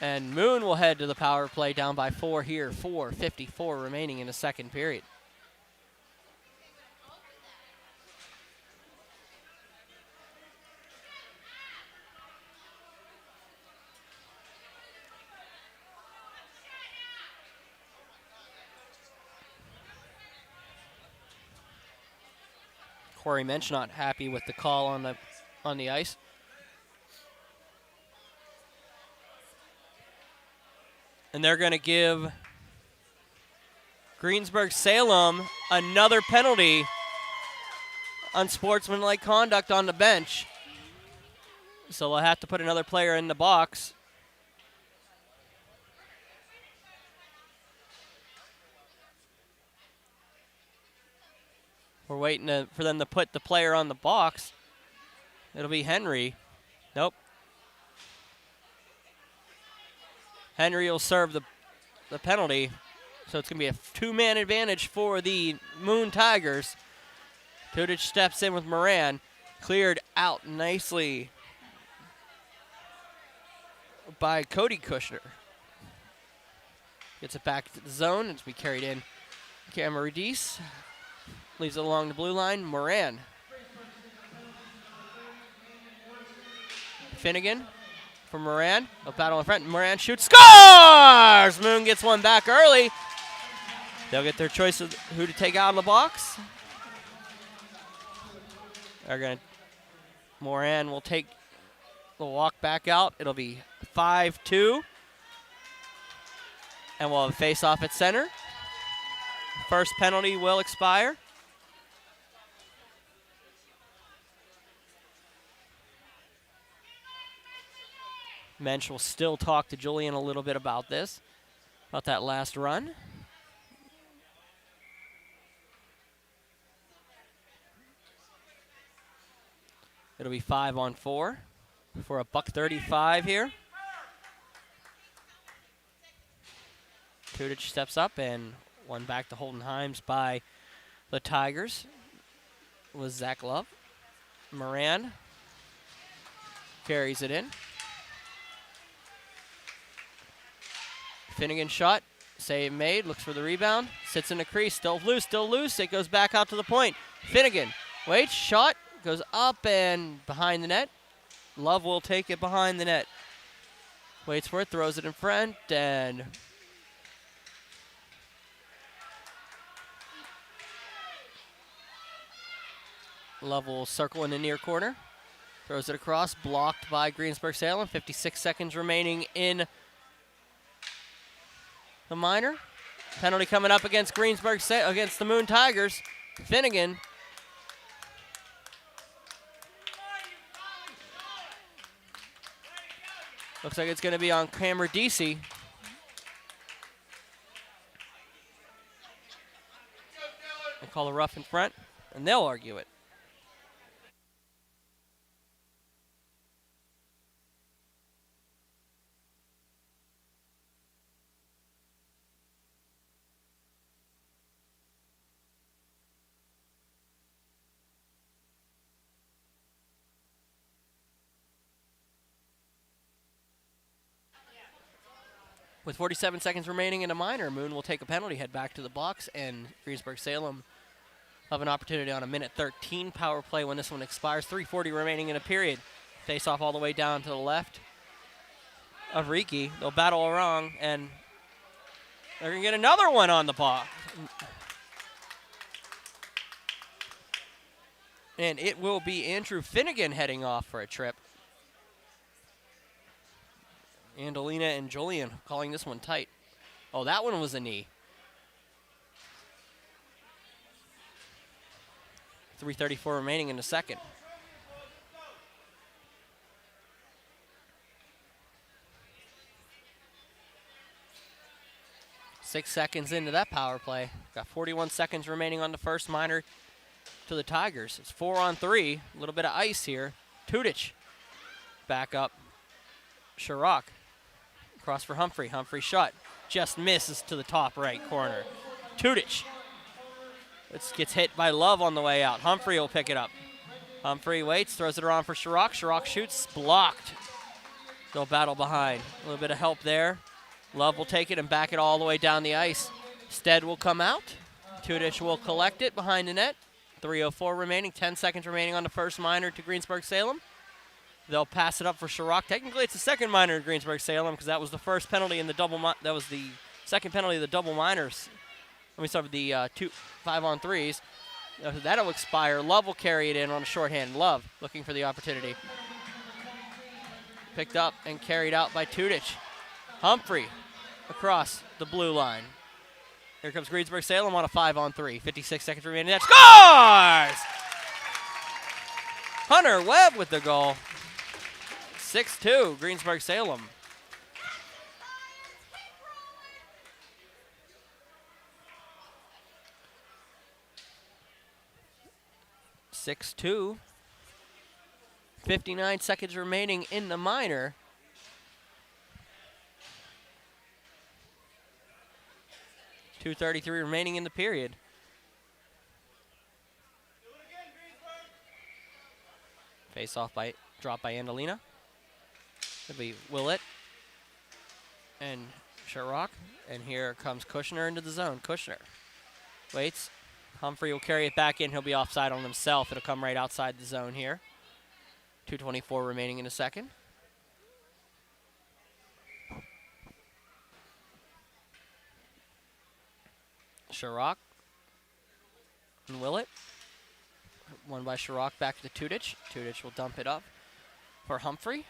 And Moon will head to the power play, down by 4 here. 4:54 remaining in the second period. Corey Mensch not happy with the call on the ice. And they're going to give Greensburg-Salem another penalty, unsportsmanlike conduct on the bench. So they'll have to put another player in the box. We're waiting for them to put the player on the box. It'll be Henry. Nope. Henry will serve the penalty. So it's going to be a two-man advantage for the Moon Tigers. Tudich steps in with Moran. Cleared out nicely by Cody Kushner. Gets it back to the zone. It's be carried in. Cameron leaves it along the blue line. Moran. Finnegan for Moran. A battle in front. Moran shoots. Scores! Moon gets one back early. They'll get their choice of who to take out of the box. Moran will take the walk back out. It'll be 5-2. And we'll have a face-off at center. First penalty will expire. Mensch will still talk to Julian a little bit about that last run. It'll be 5-on-4 for a $1:35 here. Tudich steps up and one back to Holden Himes by the Tigers was Zach Love. Moran carries it in. Finnegan shot, save made, looks for the rebound, sits in the crease, still loose, it goes back out to the point. Finnegan waits, shot, goes up and behind the net. Love will take it behind the net. Waits for it, throws it in front, and Love will circle in the near corner. Throws it across, blocked by Greensburg-Salem. 56 seconds remaining in the minor. Penalty coming up against against the Moon Tigers. Finnegan. Looks like it's going to be on Cameron DC. They call a rough in front, and they'll argue it. With 47 seconds remaining in a minor, Moon will take a penalty, head back to the box, and Greensburg-Salem have an opportunity on a minute 13 power play when this one expires. 3:40 remaining in a period. Face off all the way down to the left of Riki. They'll battle along, and they're going to get another one on the box. And it will be Andrew Finnegan heading off for a trip. Andalina and Julian calling this one tight. Oh, that one was a knee. 3:34 remaining in the second. Six seconds into that power play. Got 41 seconds remaining on the first minor to the Tigers. It's 4-on-3. A little bit of ice here. Tudich back up. Sharrock. Cross for Humphrey. Humphrey shot. Just misses to the top right corner. Tudich. It gets hit by Love on the way out. Humphrey will pick it up. Humphrey waits, throws it around for Sharrock. Sharrock shoots, blocked They'll battle behind. A little bit of help there. Love will take it and back it all the way down the ice. Stead will come out. Tudich will collect it behind the net. 3:04 remaining, 10 seconds remaining on the first minor to Greensburg-Salem. They'll pass it up for Sharrock. Technically, it's the second minor to Greensburg-Salem because that was the first penalty in the double. That was the second penalty of the double minors. Let me start with the 2 5-on-3s. That'll expire. Love will carry it in on a shorthand. Love looking for the opportunity. Picked up and carried out by Tudich. Humphrey across the blue line. Here comes Greensburg-Salem on a 5-on-3. 56 seconds remaining. That scores! Hunter Webb with the goal. 6-2, Greensburg-Salem. (6-2). 59 seconds remaining in the minor. .233 remaining in the period. Face off by drop by Andalina. It'll be Willett and Sharrock. And here comes Kushner into the zone. Kushner waits. Humphrey will carry it back in. He'll be offside on himself. It'll come right outside the zone here. 2:24 remaining in a second. Sharrock and Willett. One by Sharrock back to Tudich. Tudich will dump it up for Humphrey.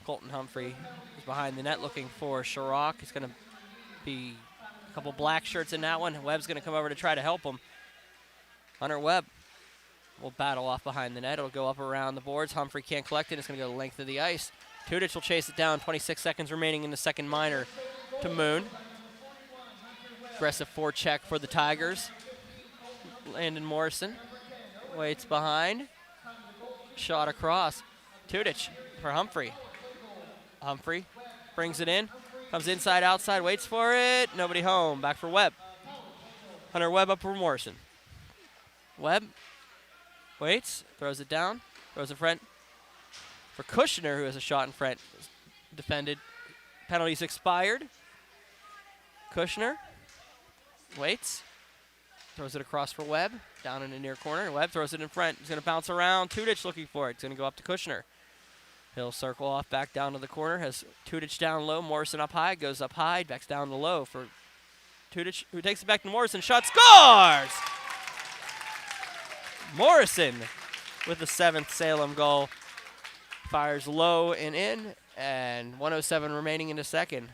Colton Humphrey is behind the net looking for Sharrock. It's going to be a couple black shirts in that one. Webb's going to come over to try to help him. Hunter Webb will battle off behind the net. It'll go up around the boards. Humphrey can't collect it. It's going to go the length of the ice. Tudich will chase it down. 26 seconds remaining in the second minor to Moon. Aggressive forecheck for the Tigers. Landon Morrison waits behind. Shot across. Tudich for Humphrey. Humphrey brings it in. Comes inside, outside, waits for it. Nobody home. Back for Webb. Hunter Webb up for Morrison. Webb waits, throws it down, throws in front for Kushner, who has a shot in front. Defended. Penalties expired. Kushner waits, throws it across for Webb, down in the near corner. Webb throws it in front. He's going to bounce around. Tudich looking for it. It's going to go up to Kushner. He'll circle off back down to the corner. Has Tudich down low. Morrison up high. Goes up high. Backs down to low for Tudich, who takes it back to Morrison. Shot scores! Morrison with the 7th Salem goal. Fires low and in, and 1:07 remaining in the second.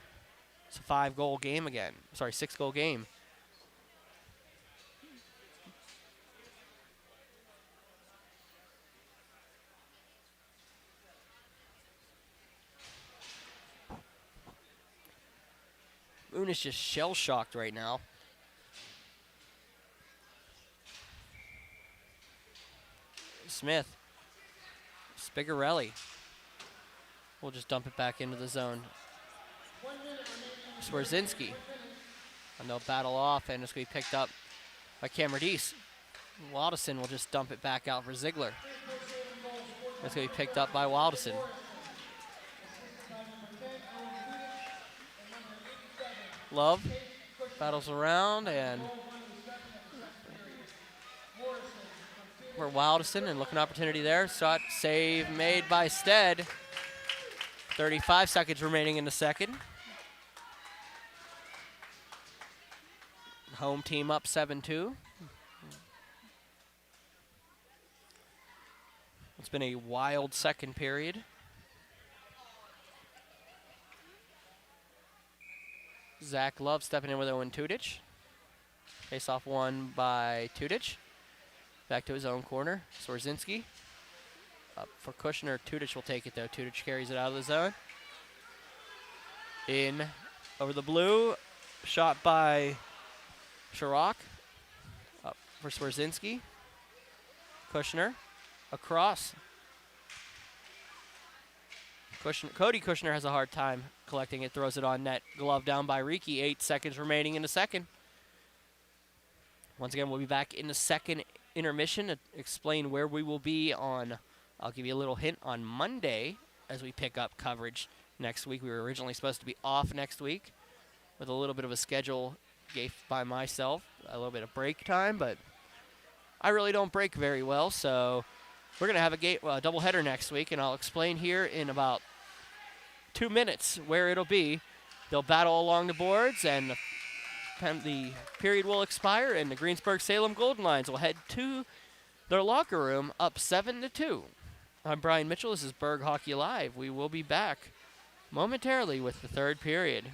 It's a 5-goal game again. Sorry, 6-goal game. Moon is just shell-shocked right now. Smith. Spigarelli. We'll just dump it back into the zone. Swerzinski. And they'll battle off, and it's going to be picked up by Camerdis. Wildison will just dump it back out for Ziegler. It's going to be picked up by Wildison. Love battles around, and for Wildison, and looking opportunity there. Shot save made by Stead. 35 seconds remaining in the second. Home team up 7-2. It's been a wild second period. Zach Love stepping in with Owen Tudich. Face off one by Tudich. Back to his own corner. Swerzinski. Up for Kushner. Tudich will take it, though. Tudich carries it out of the zone. In over the blue. Shot by Sharrock. Up for Swerzinski. Kushner. Across. Cody Kushner has a hard time collecting it. Throws it on net. Glove down by Riki. 8 seconds remaining in the second. Once again, we'll be back in the second intermission to explain where we will be on I'll give you a little hint on Monday as we pick up coverage next week. We were originally supposed to be off next week with a little bit of a schedule gave by myself, a little bit of break time, but I really don't break very well, so we're going to have a doubleheader next week, and I'll explain here in about 2 minutes where it'll be. They'll battle along the boards, and the period will expire, and the Greensburg-Salem Golden Lions will head to their locker room up 7-2. I'm Brian Mitchell. This is Burgh Hockey Live. We will be back momentarily with the third period.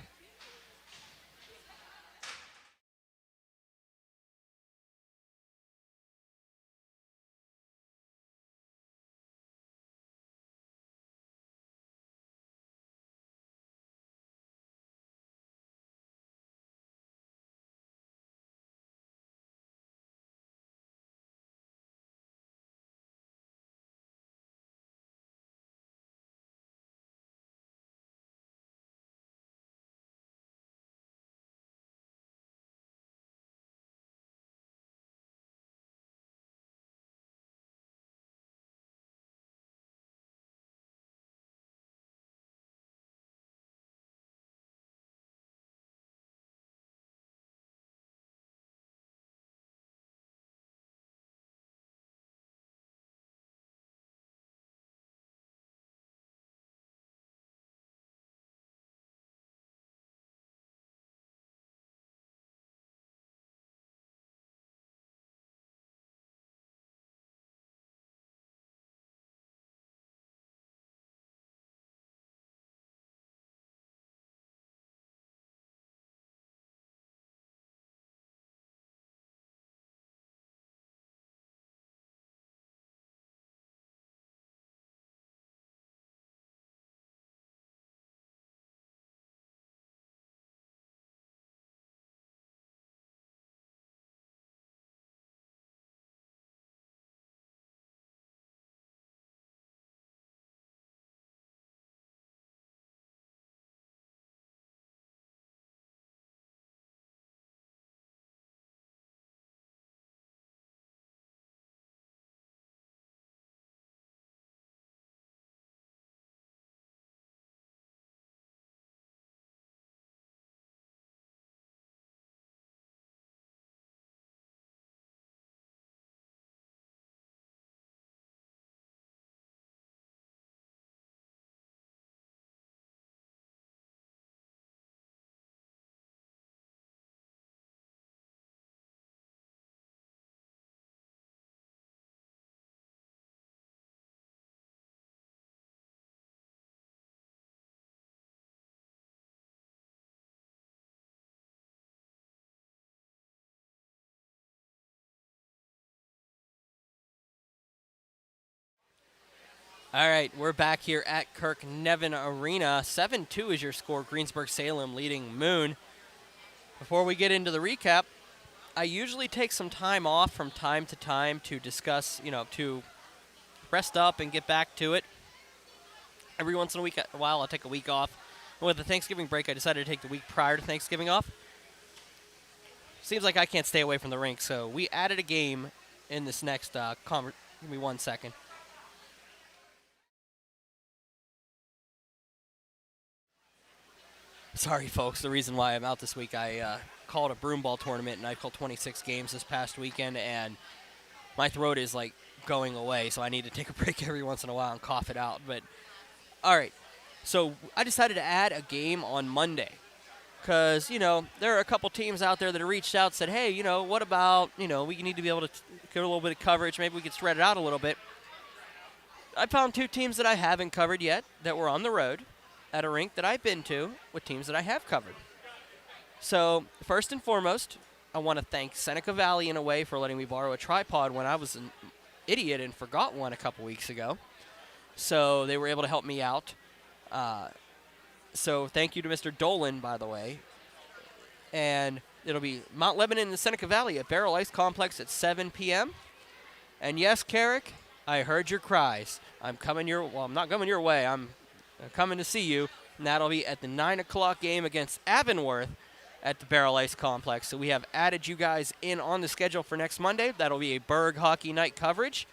All right, we're back here at Kirk Nevin Arena. 7-2 is your score. Greensburg-Salem leading Moon. Before we get into the recap, I usually take some time off from time to time to discuss, to rest up and get back to it. Every once in a while, I'll take a week off. With the Thanksgiving break, I decided to take the week prior to Thanksgiving off. Seems like I can't stay away from the rink, so we added a game in this next Give me 1 second. Sorry, folks. The reason why I'm out this week, I called a broomball tournament, and I called 26 games this past weekend, and my throat is, going away, so I need to take a break every once in a while and cough it out. But, all right. So I decided to add a game on Monday because, there are a couple teams out there that have reached out and said, hey, what about, we need to be able to get a little bit of coverage. Maybe we could spread it out a little bit. I found 2 teams that I haven't covered yet that were on the road at a rink that I've been to with teams that I have covered. So first and foremost, I want to thank Seneca Valley in a way for letting me borrow a tripod when I was an idiot and forgot one a couple weeks ago. So they were able to help me out. So thank you to Mr. Dolan, by the way. And it'll be Mount Lebanon and the Seneca Valley at Barrel Ice Complex at 7 p.m. And yes, Carrick, I heard your cries. I'm not coming your way. I'm coming to see you, and that'll be at the 9 o'clock game against Avonworth at the Barrel Ice Complex. So we have added you guys in on the schedule for next Monday. That'll be a Burgh Hockey Night coverage.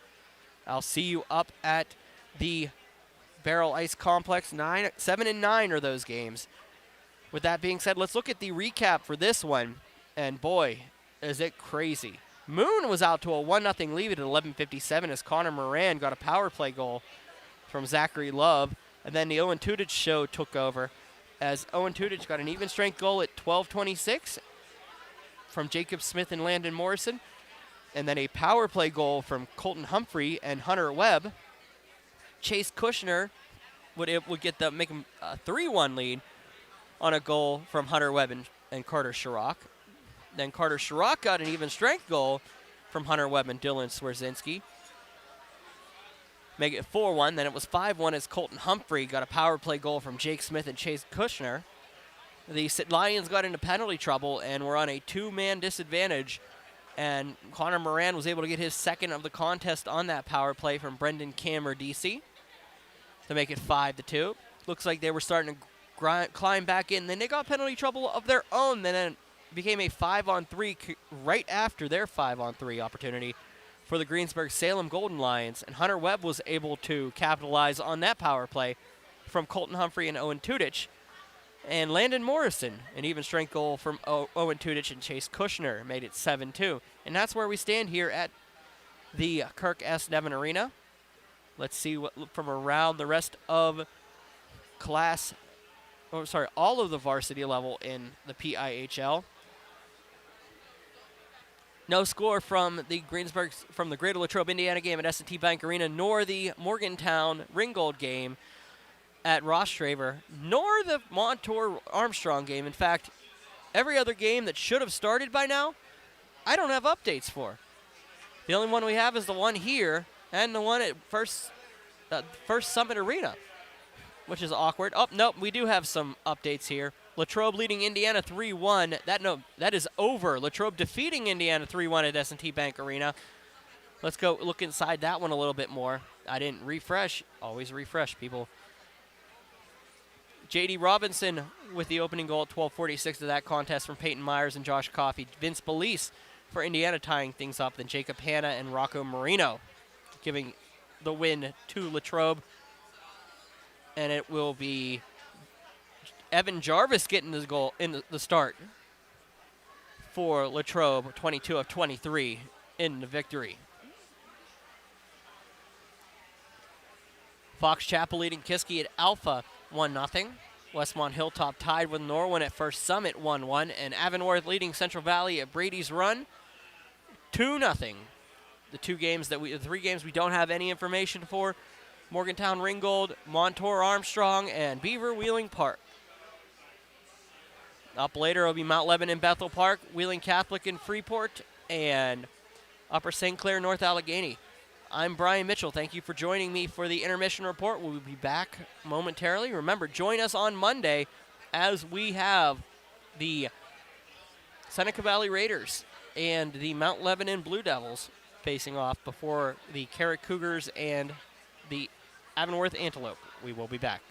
I'll see you up at the Barrel Ice Complex. 7 and 9 are those games. With that being said, let's look at the recap for this one. And boy, is it crazy. Moon was out to a 1-0 lead at 11:57 as Connor Moran got a power play goal from Zachary Love. And then the Owen Tudich show took over as Owen Tudich got an even strength goal at 12:26 from Jacob Smith and Landon Morrison. And then a power play goal from Colton Humphrey and Hunter Webb. Chase Kushner would make him a 3-1 lead on a goal from Hunter Webb and Carter Sherrock. Then Carter Sherrock got an even strength goal from Hunter Webb and Dylan Swerzinski. Make it 4-1. Then it was 5-1 as Colton Humphrey got a power play goal from Jake Smith and Chase Kushner. The Lions got into penalty trouble and were on a 2-man disadvantage. And Connor Moran was able to get his second of the contest on that power play from Brendan Kammer DC to make it 5-2. Looks like they were starting to climb back in. Then they got penalty trouble of their own. Then it became a 5-on-3 right after their 5-on-3 opportunity for the Greensburg-Salem Golden Lions. And Hunter Webb was able to capitalize on that power play from Colton Humphrey and Owen Tudich. And Landon Morrison, an even strength goal from Owen Tudich and Chase Kushner, made it 7-2. And that's where we stand here at the Kirk Nevin Arena. Let's see what from around the rest of all of the varsity level in the PIHL. No score from the Greater Latrobe, Indiana game at S&T Bank Arena, nor the Morgantown Ringgold game at Rostraver, nor the Montour Armstrong game. In fact, every other game that should have started by now, I don't have updates for. The only one we have is the one here and the one at First Summit Arena, which is awkward. Oh, nope, we do have some updates here. Latrobe leading Indiana 3-1. That is over. Latrobe defeating Indiana 3-1 at S&T Bank Arena. Let's go look inside that one a little bit more. I didn't refresh. Always refresh, people. J.D. Robinson with the opening goal at 12:46 of that contest from Peyton Myers and Josh Coffey. Vince Belize for Indiana tying things up. Then Jacob Hanna and Rocco Marino giving the win to Latrobe. And it will be Evan Jarvis getting the goal in the start for Latrobe, 22 of 23 in the victory. Fox Chapel leading Kiski at Alpha 1-0. Westmont Hilltop tied with Norwin at First Summit 1-1. And Avonworth leading Central Valley at Brady's Run 2-0. The three games we don't have any information for: Morgantown Ringgold, Montour Armstrong, and Beaver Wheeling Park. Up later will be Mount Lebanon Bethel Park, Wheeling Catholic in Freeport, and Upper St. Clair North Allegheny. I'm Brian Mitchell. Thank you for joining me for the intermission report. We'll be back momentarily. Remember, join us on Monday as we have the Seneca Valley Raiders and the Mount Lebanon Blue Devils facing off before the Carrick Cougars and the Avonworth Antelope. We will be back.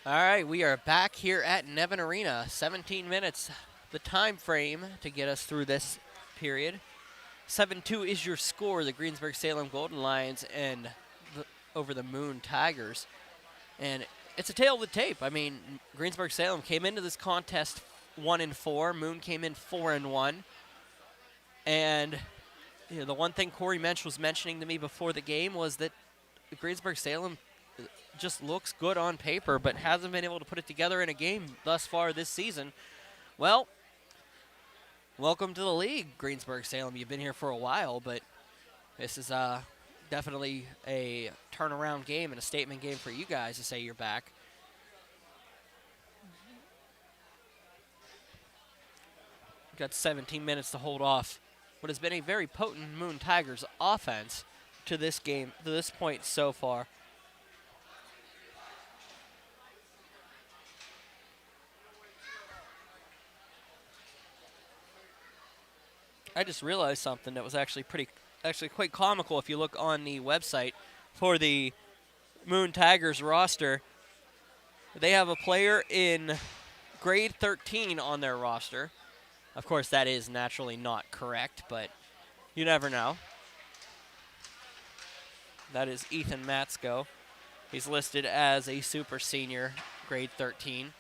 All right, we are back here at Nevin Arena. 17 minutes, the time frame to get us through this period. 7-2 is your score, the Greensburg-Salem Golden Lions and over the Moon Tigers. And it's a tale of the tape. I mean, Greensburg-Salem came into this contest 1-4. Moon came in 4-1. And you know, the one thing Corey Mensch was mentioning to me before the game was that Greensburg-Salem just looks good on paper, but hasn't been able to put it together in a game thus far this season. Well, welcome to the league, Greensburg-Salem. You've been here for a while, but this is definitely a turnaround game and a statement game for you guys to say you're back. Got 17 minutes to hold off what has been a very potent Moon Tigers offense to this game, to this point so far. I just realized something that was actually quite comical if you look on the website for the Moon Tigers roster. They have a player in grade 13 on their roster. Of course, that is naturally not correct, but you never know. That is Ethan Matsko. He's listed as a super senior, grade 13.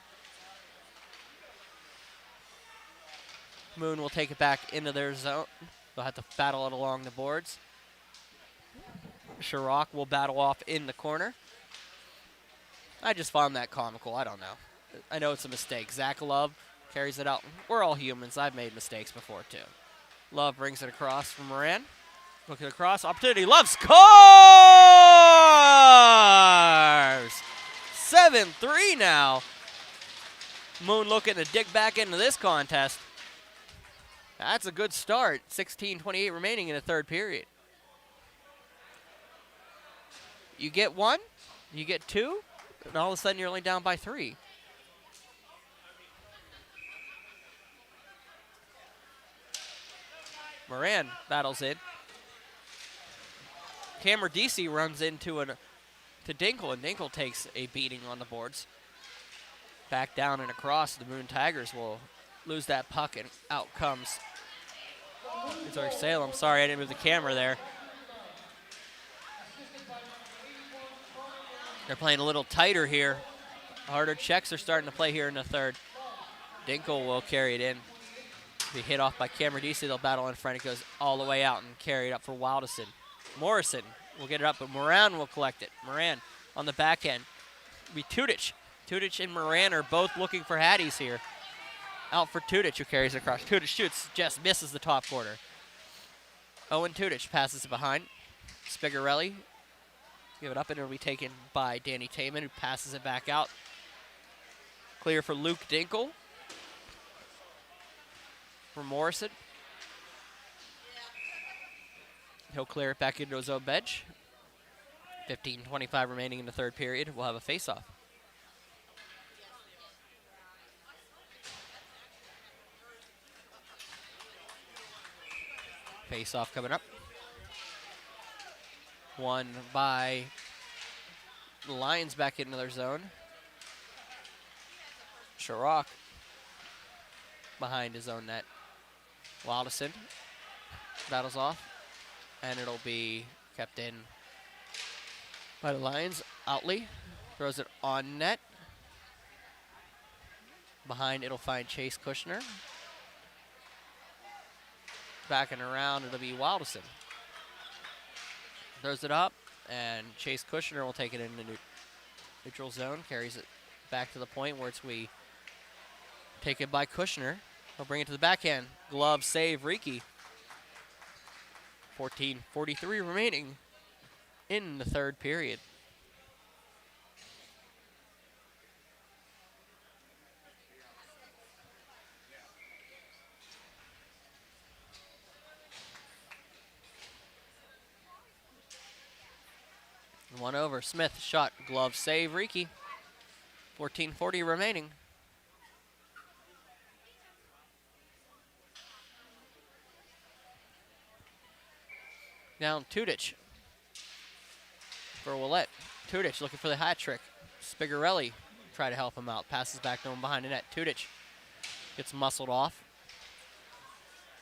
Moon will take it back into their zone. They'll have to battle it along the boards. Sharrock will battle off in the corner. I just found that comical. I don't know. I know it's a mistake. Zach Love carries it out. We're all humans. I've made mistakes before, too. Love brings it across from Moran. Looking across. Opportunity. Love scores! 7-3 now. Moon looking to dig back into this contest. That's a good start. 16:28 remaining in the third period. You get one, you get two, and all of a sudden you're only down by 3. Moran battles in. Camerdisi runs into to Dinkle, and Dinkle takes a beating on the boards. Back down and across, the Moon Tigers will lose that puck, and out comes Salem. Sorry, I didn't move the camera there. They're playing a little tighter here. Harder checks are starting to play here in the third. Dinkle will carry it in. Be hit off by Camerdisi. They'll battle in front. It goes all the way out and carry it up for Wildison. Morrison will get it up, but Moran will collect it. Moran on the back end. It'll be Tudich. Tudich and Moran are both looking for Hatties here. Out for Tudich, who carries it across. Tudich shoots, just misses the top quarter. Owen Tudich passes it behind. Spigarelli, give it up, and it'll be taken by Danny Taman, who passes it back out. Clear for Luke Dinkle. For Morrison. He'll clear it back into his own bench. 15:25 remaining in the third period. We'll have a face-off. Face-off coming up. One by the Lions back into their zone. Sharrock behind his own net. Wildison battles off, and it'll be kept in by the Lions. Outley throws it on net. Behind, it'll find Chase Kushner. Backing around, it'll be Wildison. Throws it up, and Chase Kushner will take it into neutral zone, carries it back to the point where we take it by Kushner. He'll bring it to the backhand. Glove save, Riki. 14:43 remaining in the third period. One over. Smith shot, glove save, Riki. 14:40 remaining. Down Tudich for Willett. Tudich looking for the hat trick. Spigarelli try to help him out. Passes back to him behind the net. Tudich gets muscled off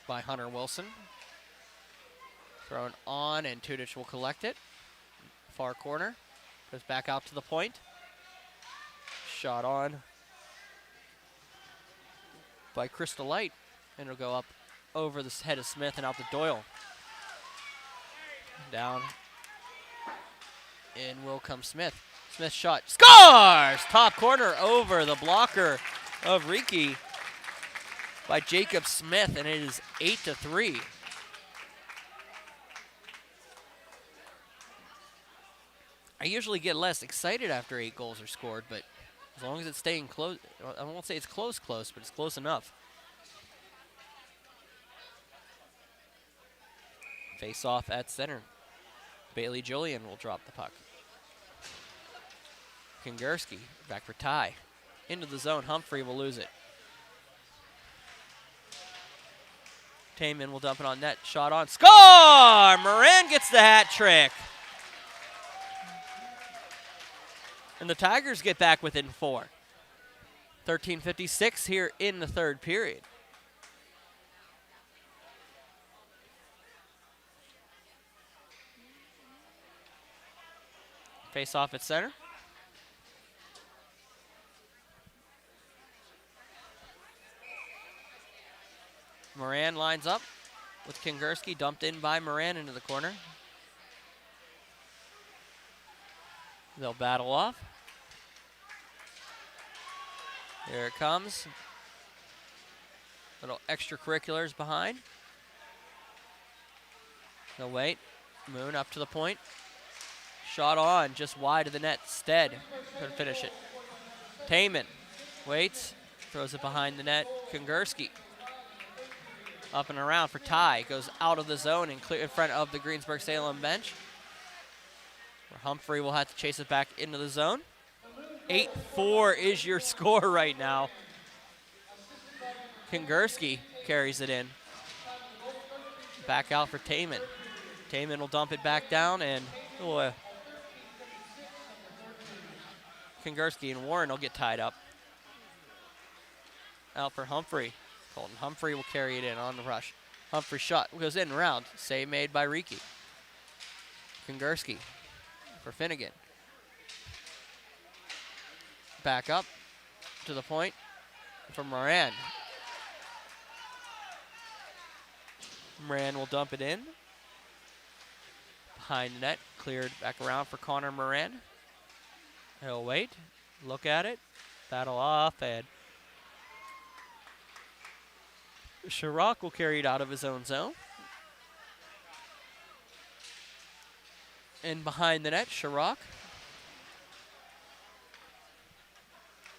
by Hunter Wilson. Thrown on, and Tudich will collect it. Far corner. Goes back out to the point. Shot on by Crystal Light, and it'll go up over the head of Smith and out to Doyle. Down. In will come Smith. Smith shot. Scores! Top corner over the blocker of Riki by Jacob Smith, and it is 8-3. I usually get less excited after 8 goals are scored, but as long as it's staying close, I won't say it's close, but it's close enough. Face off at center. Bailey Julian will drop the puck. Kingerski back for Ty. Into the zone. Humphrey will lose it. Taman will dump it on net. Shot on. Score! Moran gets the hat trick. And the Tigers get back within 4. 13:56 here in the third period. Face off at center. Moran lines up with Kingerski, dumped in by Moran into the corner. They'll battle off. Here it comes. Little extracurriculars behind. They'll wait. Moon up to the point. Shot on, just wide of the net. Stead couldn't finish it. Taman waits, throws it behind the net. Kingerski up and around for Ty. Goes out of the zone and clear in front of the Greensburg-Salem bench. Humphrey will have to chase it back into the zone. 8-4 is your score right now. Kingerski carries it in. Back out for Taman. Taman will dump it back down, and Kingerski and Warren will get tied up. Out for Humphrey. Colton Humphrey will carry it in on the rush. Humphrey shot goes in and around. Save made by Riki. Kingerski for Finnegan. Back up to the point for Moran. Moran will dump it in. Behind the net, cleared back around for Connor Moran. He'll wait, look at it, battle off, and Sharrock will carry it out of his own zone. And behind the net, Sharrock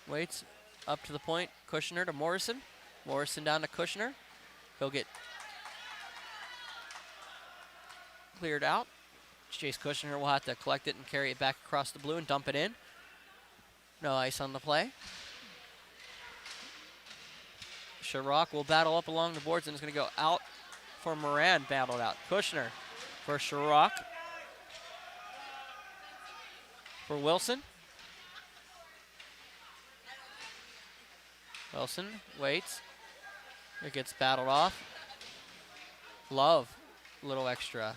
waits up to the point. Kushner to Morrison. Morrison down to Kushner. He'll get cleared out. Chase Kushner will have to collect it and carry it back across the blue and dump it in. No ice on the play. Sharrock will battle up along the boards and is going to go out for Moran. Battled out. Kushner for Sharrock. For Wilson. Wilson waits. It gets battled off. Love, a little extra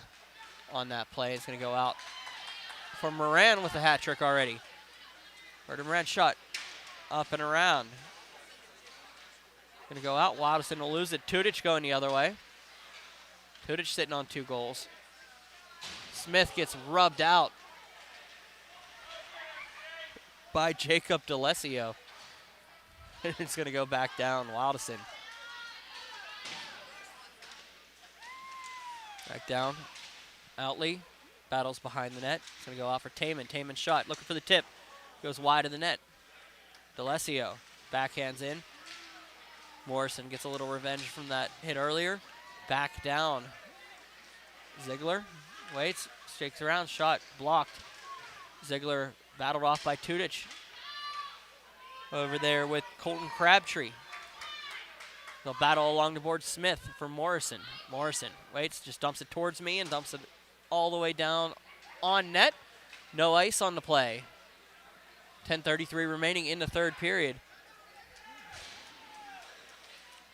on that play. It's going to go out for Moran with a hat trick already. Moran shot up and around. Going to go out. Wilderson will lose it. Tudich going the other way. Tudich sitting on 2 goals. Smith gets rubbed out by Jacob DeLessio. It's going to go back down. Wilderson. Back down. Outley battles behind the net. It's going to go out for Taman. Taman shot. Looking for the tip. Goes wide of the net. DeLessio backhands in. Morrison gets a little revenge from that hit earlier. Back down. Ziegler waits. Shakes around. Shot blocked. Ziegler battled off by Tudich. Over there with Colton Crabtree. They'll battle along the board. Smith for Morrison. Morrison waits, just dumps it towards me and dumps it all the way down on net. No ice on the play. 10:33 remaining in the third period.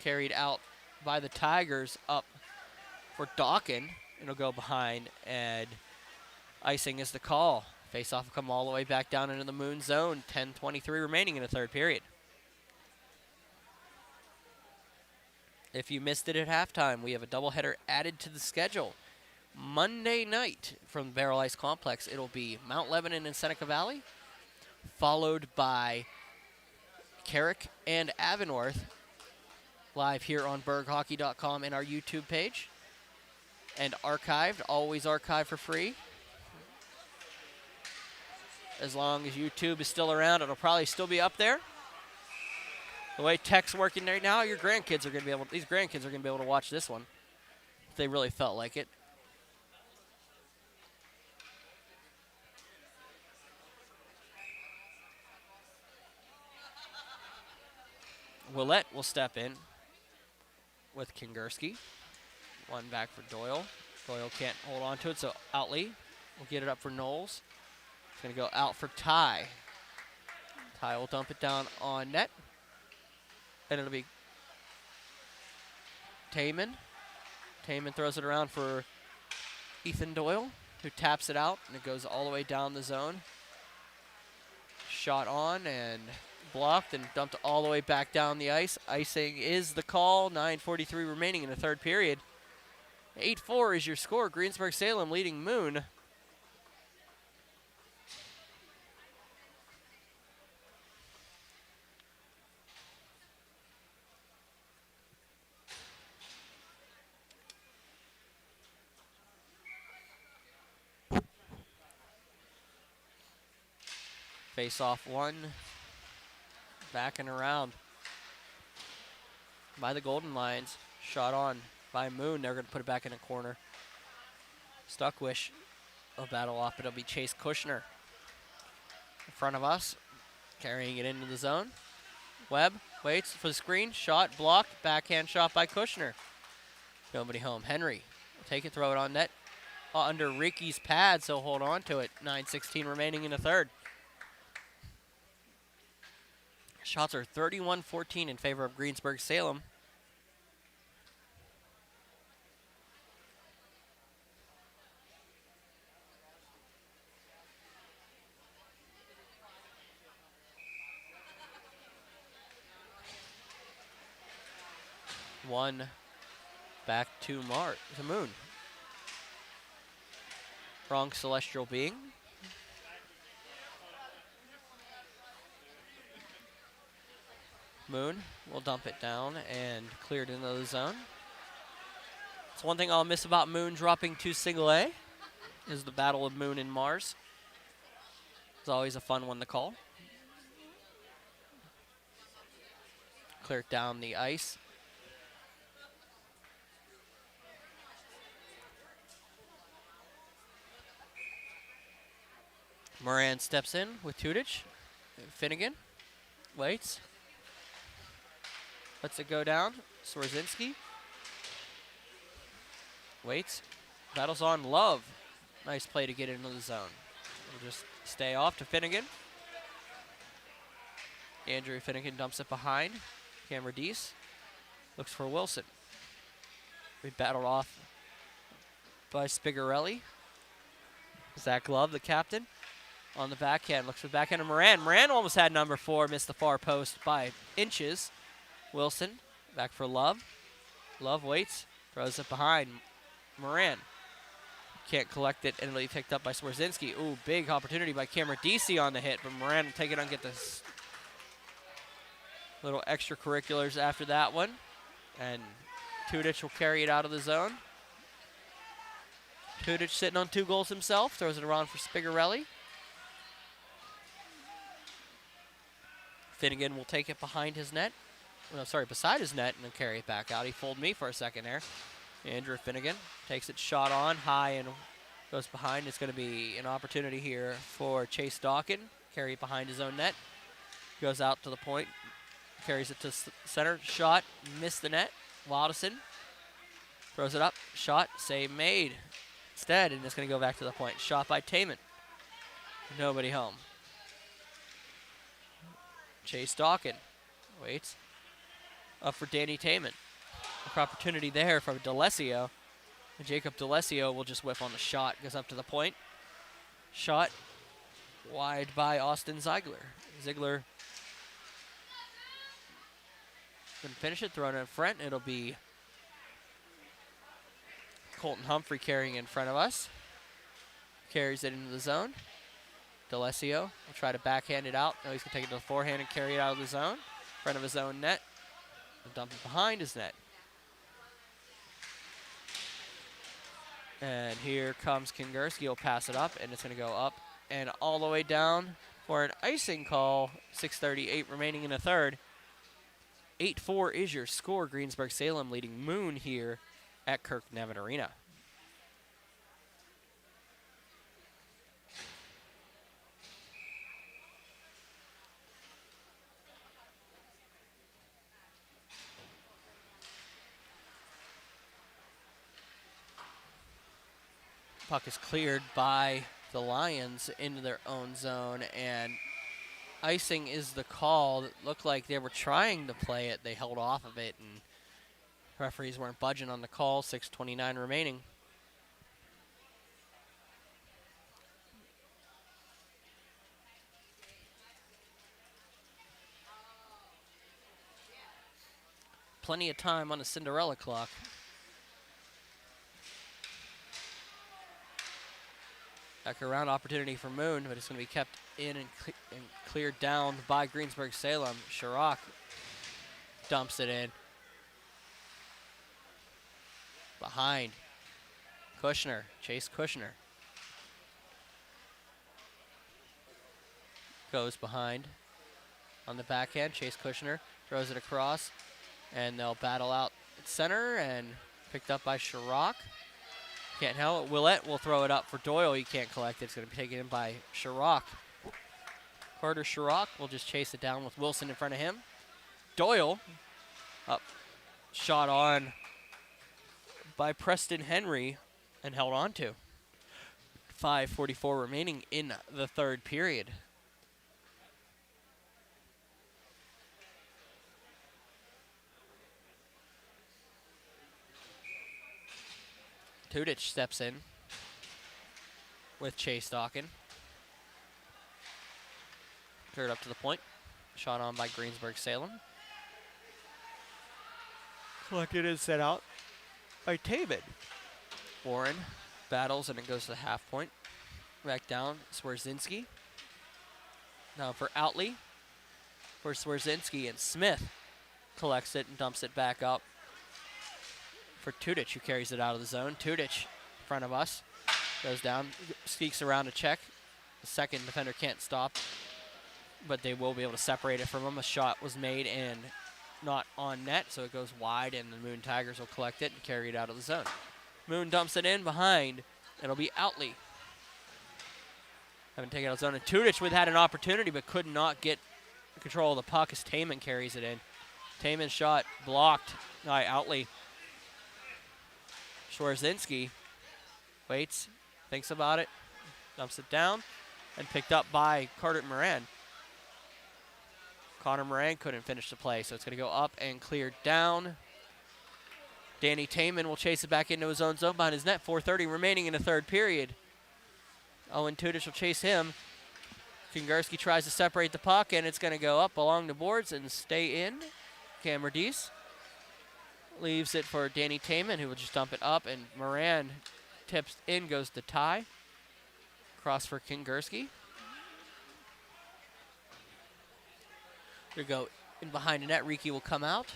Carried out by the Tigers up for Dawkin. It'll go behind, and icing is the call. Face-off will come all the way back down into the Moon zone. 10:23 remaining in the third period. If you missed it at halftime, we have a doubleheader added to the schedule. Monday night from the Barrel Ice Complex, it'll be Mount Lebanon and Seneca Valley, followed by Carrick and Avonworth, live here on BurghHockey.com and our YouTube page. And archived, always archived for free. As long as YouTube is still around, it'll probably still be up there. The way tech's working right now, these grandkids are going to be able to watch this one if they really felt like it. Willett will step in with Kingerski. One back for Doyle. Doyle can't hold on to it, so Outley will get it up for Knowles. It's going to go out for Ty. Ty will dump it down on net. And it'll be Taman. Taman throws it around for Ethan Doyle, who taps it out, and it goes all the way down the zone. Shot on and blocked and dumped all the way back down the ice. Icing is the call. 9:43 remaining in the third period. 8-4 is your score. Greensburg-Salem leading Moon. Face off one. Backing around by the Golden Lions. Shot on by Moon. They're going to put it back in the corner. Stuckwish will battle off, but it'll be Chase Kushner in front of us, carrying it into the zone. Webb waits for the screen. Shot blocked. Backhand shot by Kushner. Nobody home. Henry will take it, throw it on net. Under Ricky's pad, so hold on to it. 9:16 remaining in the third. Shots are 31-14 in favor of Greensburg-Salem. One back to Moon. Wrong celestial being. Moon will dump it down and clear it into the zone. It's one thing I'll miss about Moon dropping to single A is the battle of Moon and Mars. It's always a fun one to call. Clear it down the ice. Moran steps in with Tudich. Finnegan waits. Lets it go down. Swarzinski waits. Battles on Love. Nice play to get into the zone. We'll just stay off to Finnegan. Andrew Finnegan dumps it behind. Cameron Deese looks for Wilson. We battled off by Spigarelli. Zach Love, the captain, on the backhand. Looks for the backhand of Moran. Moran almost had number 4. Missed the far post by inches. Wilson back for Love. Love waits. Throws it behind. Moran can't collect it, and it'll be picked up by Swarzinski. Ooh, big opportunity by Cameron DC on the hit, but Moran will take it on, get this little extracurriculars after that one. And Tudich will carry it out of the zone. Tudich sitting on 2 goals himself. Throws it around for Spigarelli. Finnegan will take it behind his net. No, sorry, beside his net, and then carry it back out. He fooled me for a second there. Andrew Finnegan takes it shot on high and goes behind. It's going to be an opportunity here for Chase Dawkin. Carry it behind his own net. Goes out to the point. Carries it to center. Shot. Missed the net. Wildison throws it up. Shot. Save made. Instead, and it's going to go back to the point. Shot by Taman. Nobody home. Chase Dawkins waits. Up for Danny Taman. Opportunity there from D'Alessio. And Jacob D'Alessio will just whiff on the shot. Goes up to the point. Shot wide by Austin Ziegler. Ziegler couldn't finish it, thrown it in front. It'll be Colton Humphrey carrying in front of us. Carries it into the zone. D'Alessio will try to backhand it out. No, he's going to take it to the forehand and carry it out of the zone. In front of his own net. And dump it behind his net. And here comes Kingerski. He'll pass it up, and it's going to go up and all the way down for an icing call. 6:38 remaining in the third. 8-4 is your score. Greensburg-Salem leading Moon here at Kirk Nevin Arena. Puck is cleared by the Lions into their own zone, and icing is the call. It looked like they were trying to play it. They held off of it, and referees weren't budging on the call. 6:29 remaining. Plenty of time on the Cinderella clock. Back around, opportunity for Moon, but it's going to be kept in and cleared down by Greensburg-Salem. Chirac dumps it in. Behind. Kushner, Chase Kushner. Goes behind on the backhand. Chase Kushner throws it across, and they'll battle out at center, and picked up by Chirac. Can't help it. Willett will throw it up for Doyle. He can't collect it. It's going to be taken in by Chirac. Carter Chirac will just chase it down with Wilson in front of him. Doyle up, shot on by Preston Henry and held on to. 5:44 remaining in the third period. Tudich steps in with Chase Dawkins. Cleared up to the point. Shot on by Greensburg-Salem. Collected and set out by Taman. Warren battles, and it goes to the half point. Back down, Swerzinski. Now for Outley. For Swerzinski, and Smith collects it and dumps it back up for Tudich, who carries it out of the zone. Tudich, in front of us, goes down, sneaks around to check. The second defender can't stop, but they will be able to separate it from him. A shot was made and not on net, so it goes wide, and the Moon Tigers will collect it and carry it out of the zone. Moon dumps it in behind. It'll be Outley. Haven't taken out of the zone. And Tudich had an opportunity, but could not get control of the puck as Taman carries it in. Taman's shot blocked by Outley. Swerzinski waits, thinks about it, dumps it down, and picked up by Carter Moran. Connor Moran couldn't finish the play, so it's going to go up and cleared down. Danny Taman will chase it back into his own zone behind his net. 4:30 remaining in the third period. Owen Tudich will chase him. Kingerski tries to separate the puck, and it's going to go up along the boards and stay in. Cam Radice leaves it for Danny Taman, who will just dump it up, and Moran tips in, goes to tie. Cross for Kingerski. They go in behind the net. Riki will come out.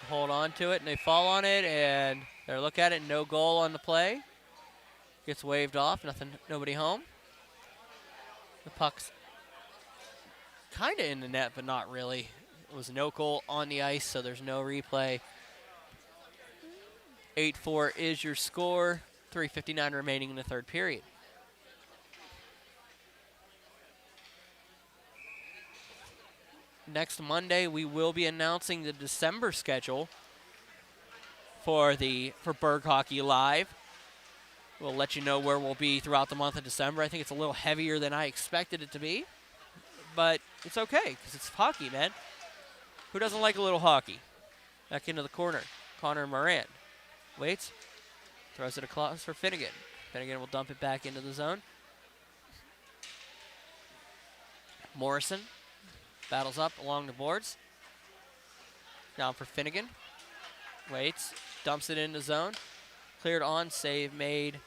Hold on to it, and they fall on it, and they look at it. No goal on the play. Gets waved off. Nothing. Nobody home. The puck's kind of in the net, but not really. It was no goal on the ice, so there's no replay. 8-4 is your score. 3:59 remaining in the third period. Next Monday, we will be announcing the December schedule for Burgh Hockey Live. We'll let you know where we'll be throughout the month of December. I think it's a little heavier than I expected it to be, but it's okay because it's hockey, man. Who doesn't like a little hockey? Back into the corner. Connor Moran waits, throws it across for Finnegan. Finnegan will dump it back into the zone. Morrison battles up along the boards. Down for Finnegan. Waits, dumps it in the zone. Cleared on, save made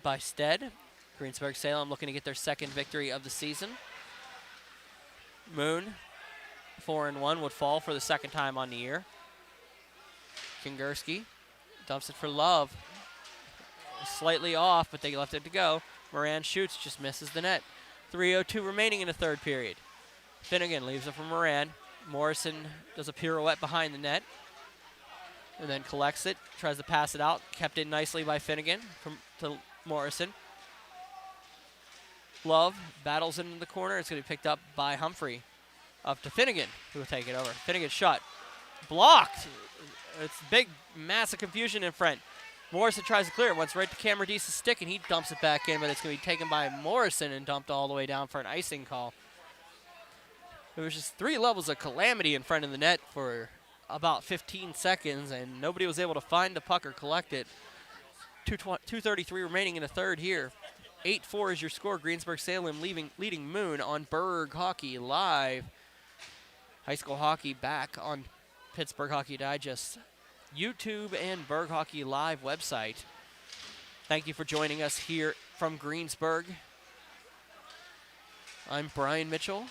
by Stead. Greensburg-Salem looking to get their second victory of the season. Moon, 4-1, would fall for the second time on the year. Kingerski dumps it for Love. Slightly off, but they left it to go. Moran shoots, just misses the net. 3:02 remaining in the third period. Finnegan leaves it for Moran. Morrison does a pirouette behind the net and then collects it, tries to pass it out. Kept in nicely by Finnegan to Morrison. Love battles into the corner. It's going to be picked up by Humphrey. Up to Finnegan, who will take it over. Finnegan shot. Blocked. It's big, massive confusion in front. Morrison tries to clear it. Went right to Cameradise's stick, and he dumps it back in, but it's going to be taken by Morrison and dumped all the way down for an icing call. There was just 3 levels of calamity in front of the net for about 15 seconds, and nobody was able to find the puck or collect it. 2:33 remaining in the third here. 8-4 is your score. Greensburg-Salem leading Moon on Burgh Hockey Live. High school hockey back on Pittsburgh Hockey Digest YouTube and Burgh Hockey Live website. Thank you for joining us here from Greensburg. I'm Brian Mitchell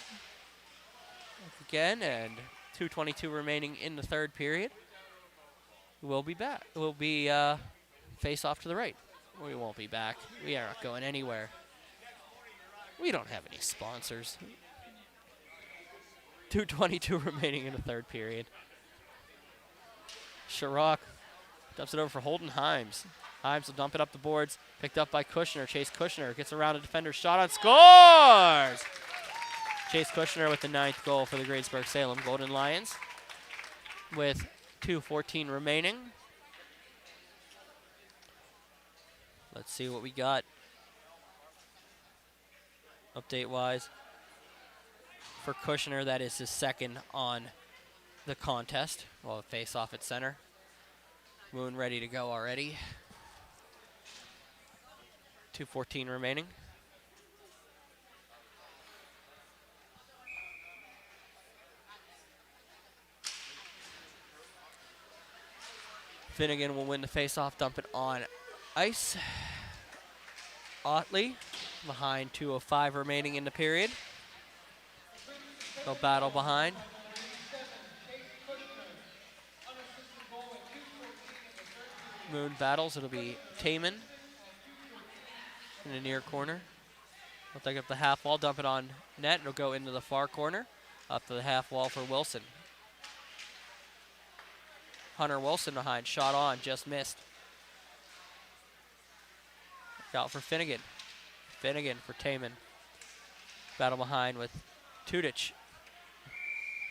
again, and 2:22 remaining in the third period. We'll be back. We'll be face off to the right. We won't be back. We are not going anywhere. We don't have any sponsors. 2:22 remaining in the third period. Sharrock dumps it over for Holden Himes. Himes will dump it up the boards. Picked up by Kushner. Chase Kushner gets around a defender. Shot on, scores! Chase Kushner with the 9th goal for the Greensburg-Salem Golden Lions with 2:14 remaining. Let's see what we got update-wise. For Kushner, that is his second on the contest. Well, face off at center. Moon ready to go already. 2:14 remaining. Finnegan will win the face-off, dump it on ice. Otley behind 2:05 remaining in the period. They'll battle behind. Moon battles. It'll be Taman in the near corner. They'll take up the half wall, dump it on net. It'll go into the far corner, up to the half wall for Wilson. Hunter Wilson behind, shot on, just missed. Out for Finnegan. Finnegan for Taman. Battle behind with Tudich.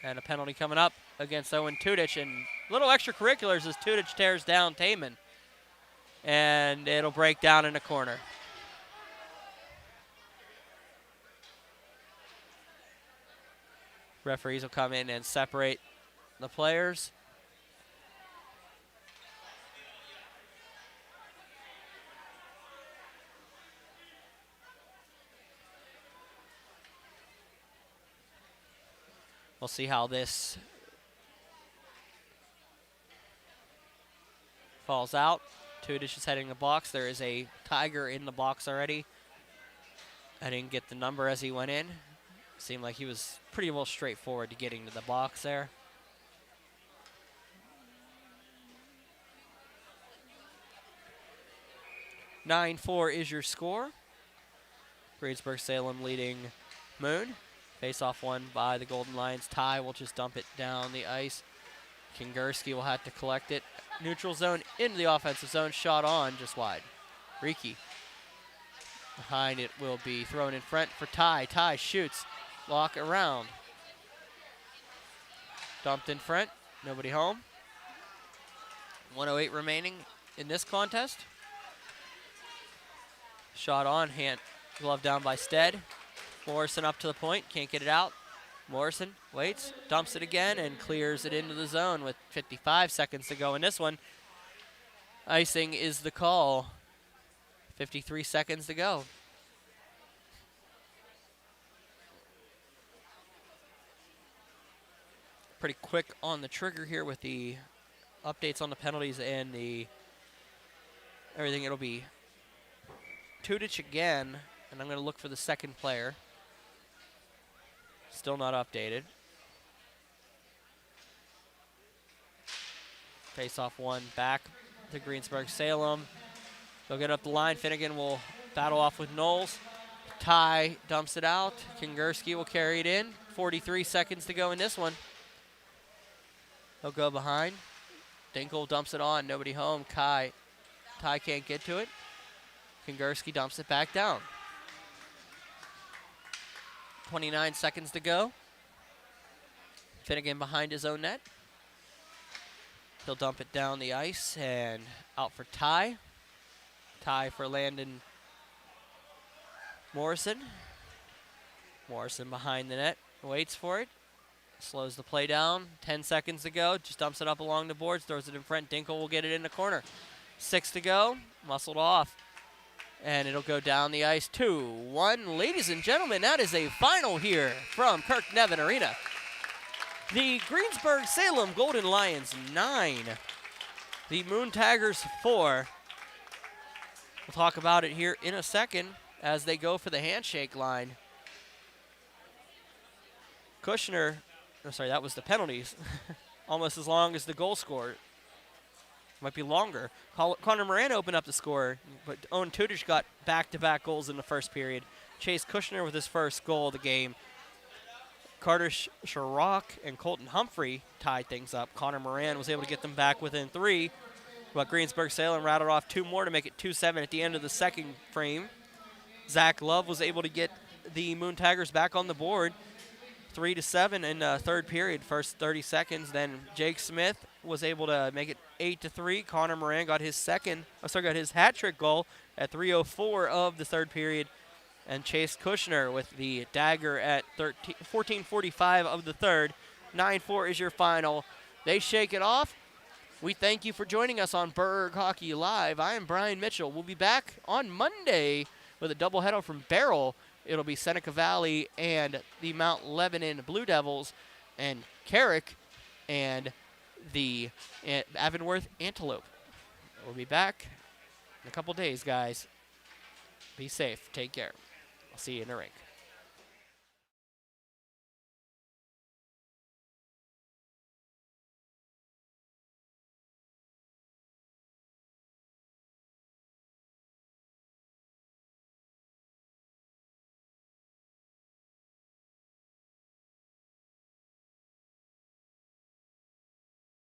And a penalty coming up against Owen Tudich. And little extracurriculars as Tudich tears down Taman. And it'll break down in the corner. Referees will come in and separate the players. We'll see how this falls out. Tudich is heading the box. There is a Tiger in the box already. I didn't get the number as he went in. Seemed like he was pretty well straightforward to getting to the box there. (9-4) is your score. Greensburg-Salem leading Moon. Face-off won by the Golden Lions. Ty will just dump it down the ice. Kingerski will have to collect it. Neutral zone into the offensive zone. Shot on, just wide. Riki. Behind it will be thrown in front for Ty. Ty shoots. Lock around. Dumped in front. Nobody home. 1:08 remaining in this contest. Shot on, hand, glove down by Stead. Morrison up to the point, can't get it out. Morrison waits, dumps it again, and clears it into the zone with 55 seconds to go in this one. Icing is the call. 53 seconds to go. Pretty quick on the trigger here with the updates on the penalties and the everything. It'll be Tudich again, and I'm going to look for the second player. Still not updated. Face-off one back to Greensburg-Salem. They'll get up the line. Finnegan will battle off with Knowles. Ty dumps it out. Kingerski will carry it in. 43 seconds to go in this one. He'll go behind. Dinkel dumps it on. Nobody home. Ty can't get to it. Kingerski dumps it back down. 29 seconds to go. Finnegan behind his own net. He'll dump it down the ice and out for Ty. Ty for Landon Morrison. Morrison behind the net. Waits for it. Slows the play down. 10 seconds to go. Just dumps it up along the boards. Throws it in front. Dinkel will get it in the corner. 6 to go. Muscled off. And it'll go down the ice 2-1. Ladies and gentlemen, that is a final here from Kirk Nevin Arena. The Greensburg-Salem Golden Lions 9. The Moon Tigers 4. We'll talk about it here in a second as they go for the handshake line. Kushner, that was the penalties. Almost as long as the goal score. Might be longer. Connor Moran opened up the score, but Owen Tudich got back-to-back goals in the first period. Chase Kushner with his first goal of the game. Carter Sharrock and Colton Humphrey tied things up. Connor Moran was able to get them back within 3, but Greensburg-Salem rattled off 2 more to make it 2-7 at the end of the second frame. Zach Love was able to get the Moon Tigers back on the board. 3-7 in the third period, first 30 seconds. Then Jake Smith was able to make it 8-3. Connor Moran got his hat trick goal at 3:04 of the third period. And Chase Kushner with the dagger at 14:45 of the third. 9-4 is your final. They shake it off. We thank you for joining us on Burgh Hockey Live. I am Brian Mitchell. We'll be back on Monday with a doubleheader from Barrel. It'll be Seneca Valley and the Mount Lebanon Blue Devils, and Carrick and the Avonworth Antelope. We'll be back in a couple days, guys. Be safe. Take care. I'll see you in the rink.